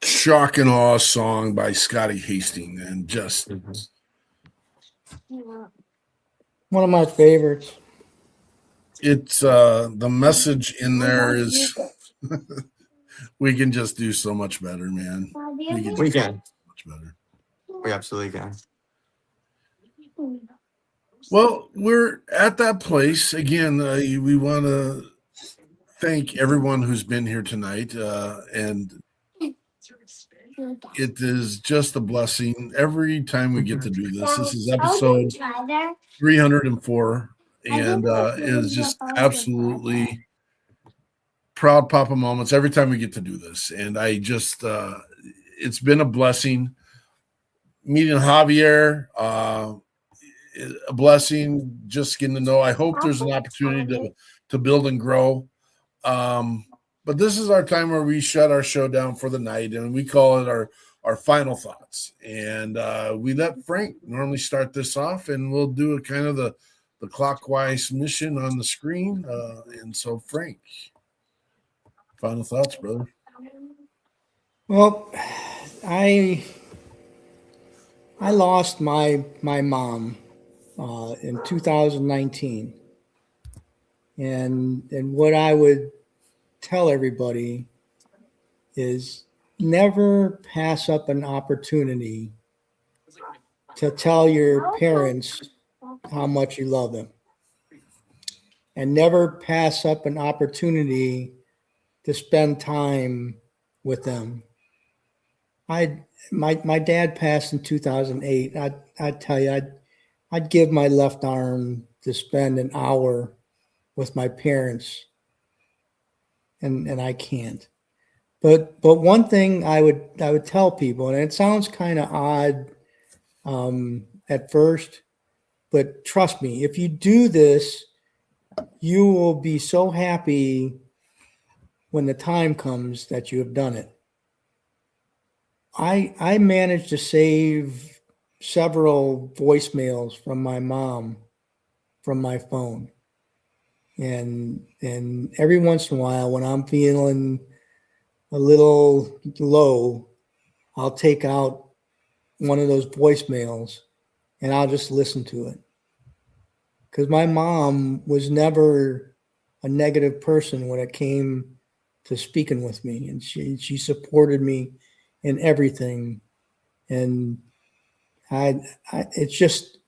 shock and awe song by Scotty Hastings, and just One of my favorites. it's the message in there is we can just do so much better, man. We can. Much better. We absolutely can. Well, we're at that place again. We want to thank everyone who's been here tonight, and it is just a blessing every time we get to do this. This is episode 304, and it is just absolutely proud Papa moments every time we get to do this. And I just, it's been a blessing meeting Javier. A blessing just getting to know. I hope there's an opportunity to build and grow. But this is our time where we shut our show down for the night, and we call it our final thoughts. And we let Frank normally start this off, and we'll do a kind of the clockwise mission on the screen. And so, Frank, final thoughts, brother. Well, I lost my mom in 2019, and what I would tell everybody is never pass up an opportunity to tell your parents how much you love them, and never pass up an opportunity to spend time with them. My dad passed in 2008. I'd tell you, I'd give my left arm to spend an hour with my parents, and I can't. But one thing I would tell people, and it sounds kind of odd at first, but trust me, if you do this, you will be so happy when the time comes that you have done it. I managed to save several voicemails from my mom from my phone. And every once in a while, when I'm feeling a little low, I'll take out one of those voicemails and I'll just listen to it. Because my mom was never a negative person when it came to speaking with me, and she supported me in everything. And it's just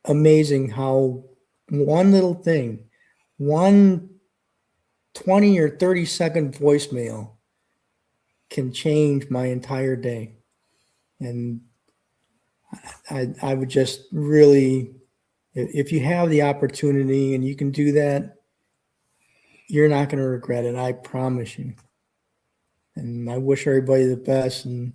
amazing how one little thing, one 20 or 30-second voicemail can change my entire day. And I would just really, if you have the opportunity and you can do that, you're not going to regret it. I promise you. And I wish everybody the best. And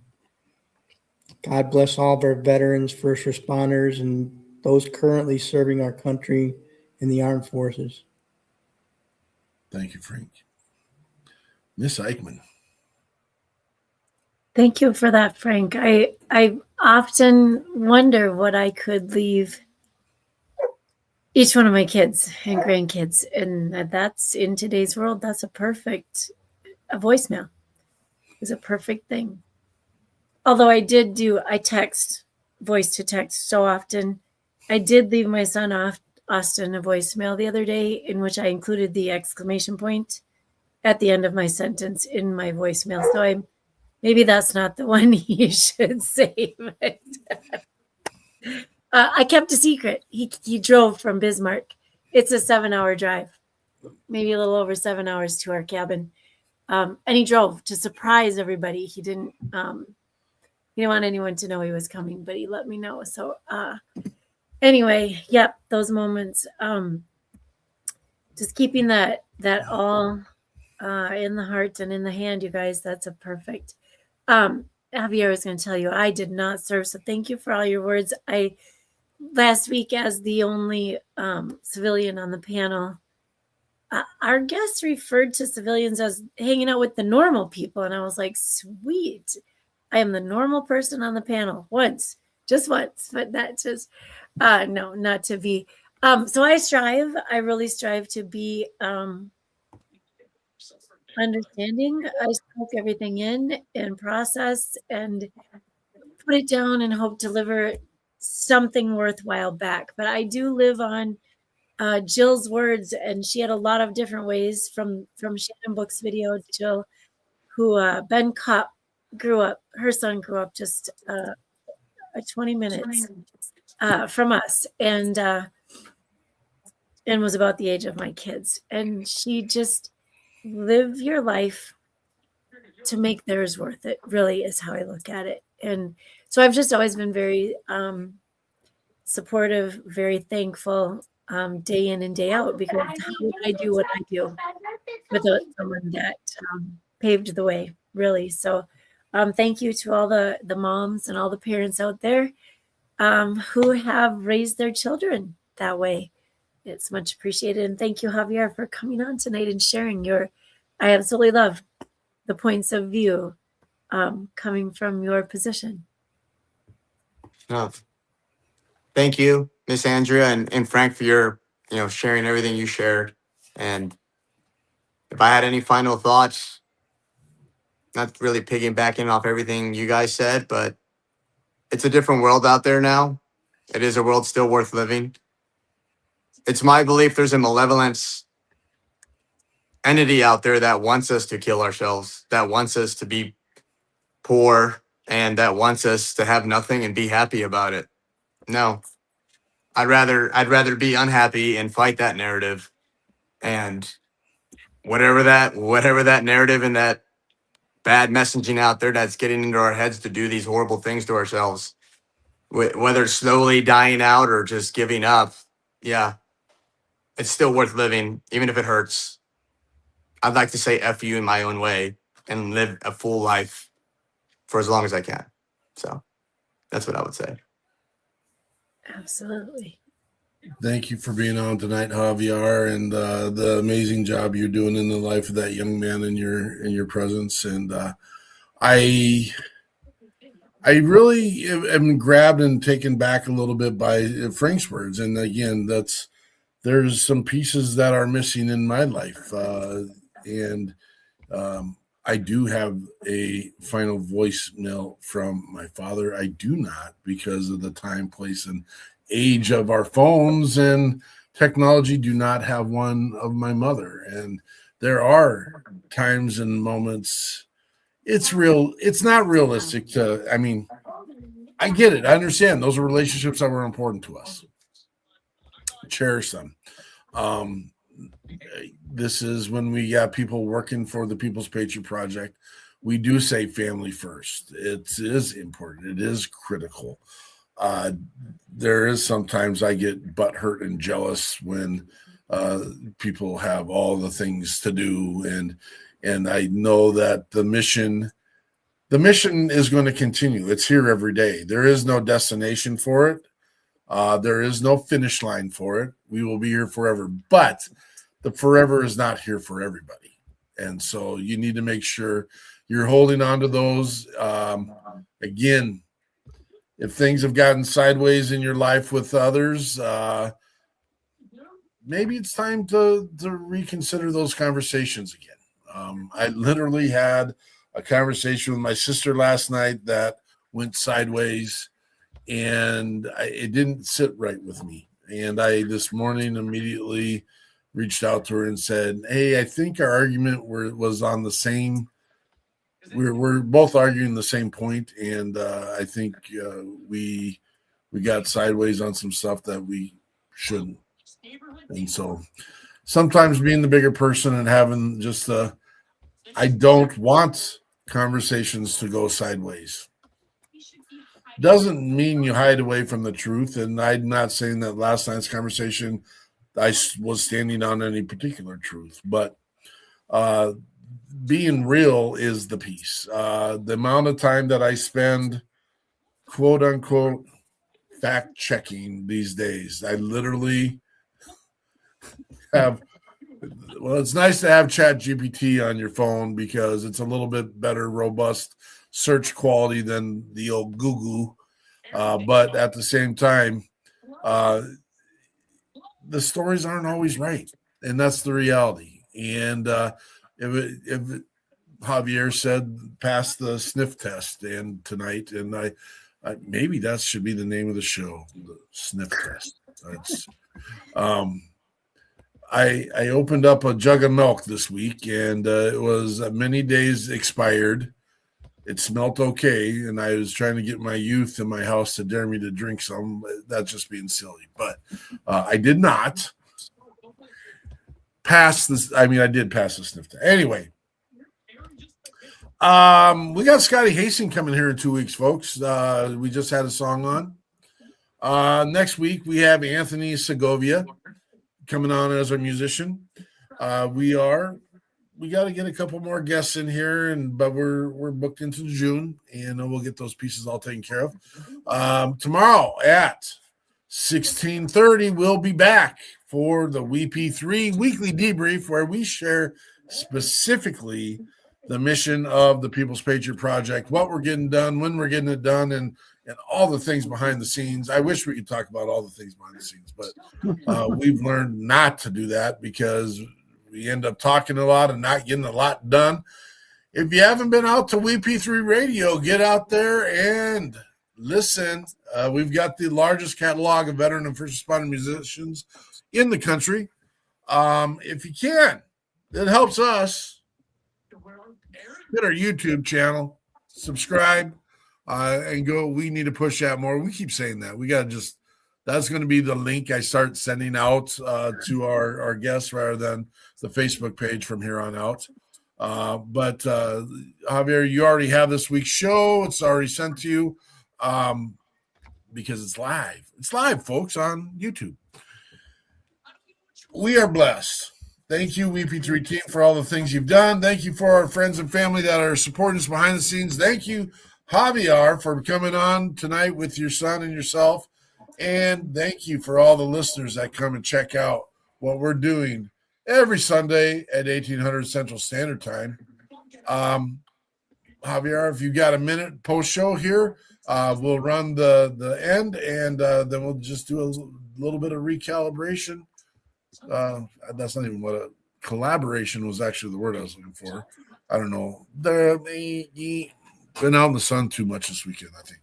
God bless all of our veterans, first responders, and those currently serving our country in the armed forces. Thank you, Frank. Miss Eichmann. Thank you for that, Frank. I often wonder what I could leave each one of my kids and grandkids. And that's, in today's world, that's a voicemail is a perfect thing. Although I text, voice to text so often. I did leave my son Austin a voicemail the other day in which I included the exclamation point at the end of my sentence in my voicemail. So maybe that's not the one you should save. I kept a secret. He drove from Bismarck. It's a 7-hour drive, maybe a little over 7 hours to our cabin. And he drove to surprise everybody. He didn't want anyone to know he was coming, but he let me know. So anyway, yep, those moments. Just keeping that all in the heart and in the hand, you guys. That's a perfect. Javier was going to tell you I did not serve, so thank you for all your words. Last week, as the only civilian on the panel, our guests referred to civilians as hanging out with the normal people, and I was like, sweet. I am the normal person on the panel just once, but that just no, not to be. So I really strive to be understanding. I soak everything in and process and put it down and hope to deliver something worthwhile back. But I do live on Jill's words, and she had a lot of different ways from Shannon Book's video. Jill, who Ben Kopp grew up, her son grew up just 20 minutes from us, and was about the age of my kids. And she just live your life to make theirs worth it, really is how I look at it. And so I've just always been very supportive, very thankful, day in and day out, because how would I do what I do without someone that paved the way, really. So thank you to all the moms and all the parents out there who have raised their children that way. It's much appreciated. And thank you, Javier, for coming on tonight and sharing I absolutely love the points of view coming from your position. No. Thank you, Miss Andrea and Frank, for your, sharing everything you shared. And if I had any final thoughts, not really piggybacking off everything you guys said, but it's a different world out there now. It is a world still worth living. It's my belief there's a malevolence entity out there that wants us to kill ourselves, that wants us to be poor, and that wants us to have nothing and be happy about it. No, I'd rather be unhappy and fight that narrative, and whatever that narrative and that bad messaging out there that's getting into our heads to do these horrible things to ourselves, whether it's slowly dying out or just giving up, yeah, it's still worth living, even if it hurts. I'd like to say F you in my own way and live a full life for as long as I can. So that's what I would say. Absolutely. Thank you for being on tonight, Javier, and the amazing job you're doing in the life of that young man in your presence. And I really am grabbed and taken back a little bit by Frank's words. And again, there's some pieces that are missing in my life, and I do have a final voicemail from my father. I do not, because of the time, place, and age of our phones and technology, do not have one of my mother. And there are times and moments, it's not realistic I get it. I understand those are relationships that were important to us. Cherish them. This is when we got people working for the People's Patriot Project. We do say family first. It is important. It is critical. There is sometimes I get butthurt and jealous when people have all the things to do, and I know that the mission is going to continue. It's here every day. There is no destination for it. There is no finish line for it. We will be here forever, but the forever is not here for everybody. And so you need to make sure you're holding on to those. Again, if things have gotten sideways in your life with others, maybe it's time to reconsider those conversations again. I literally had a conversation with my sister last night that went sideways, and it didn't sit right with me. And I this morning immediately reached out to her and said, hey, I think our argument was on the same, we're both arguing the same point, and I think we got sideways on some stuff that we shouldn't. And so sometimes being the bigger person and having just I don't want conversations to go sideways. Doesn't mean you hide away from the truth. And I'm not saying that last night's conversation I was standing on any particular truth, but being real is the piece. The amount of time that I spend, quote unquote, fact checking these days, I literally have. Well, it's nice to have Chat GPT on your phone because it's a little bit better, robust search quality than the old Google. But at the same time, the stories aren't always right, and that's the reality. And if Javier said pass the sniff test and tonight, and I maybe that should be the name of the show, the sniff test. That's I opened up a jug of milk this week, and it was many days expired. It smelt okay, and I was trying to get my youth in my house to dare me to drink some. That's just being silly, but I did not pass this. I mean, I did pass the sniff test. Anyway, we got Scotty Hastings coming here in 2 weeks, folks. We just had a song on. Next week, we have Anthony Segovia coming on as our musician. We got to get a couple more guests in here, but we're booked into June, and we'll get those pieces all taken care of. Tomorrow at 16:30, we'll be back for the WeP3 weekly debrief, where we share specifically the mission of the People's Patriot Project, what we're getting done, when we're getting it done, and all the things behind the scenes. I wish we could talk about all the things behind the scenes, but we've learned not to do that because we end up talking a lot and not getting a lot done. If you haven't been out to WeP3 Radio, get out there and listen. We've got the largest catalog of veteran and first responder musicians in the country. If you can, it helps us. Hit our YouTube channel, subscribe, and go. We need to push that more. We keep saying that. We got to that's going to be the link I start sending out to our guests rather than the Facebook page from here on out. But Javier, you already have this week's show. It's already sent to you because it's live. It's live, folks, on YouTube. We are blessed. Thank you, WeP3 team, for all the things you've done. Thank you for our friends and family that are supporting us behind the scenes. Thank you, Javier, for coming on tonight with your son and yourself. And thank you for all the listeners that come and check out what we're doing every Sunday at 1800 Central Standard Time. Javier, if you got a minute post-show here, we'll run the end, and then we'll just do a little bit of recalibration. That's not even what a collaboration was actually the word I was looking for. I don't know. Been out in the sun too much this weekend, I think.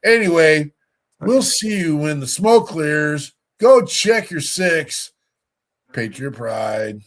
Anyway, we'll see you when the smoke clears. Go check your 6. Patriot Pride.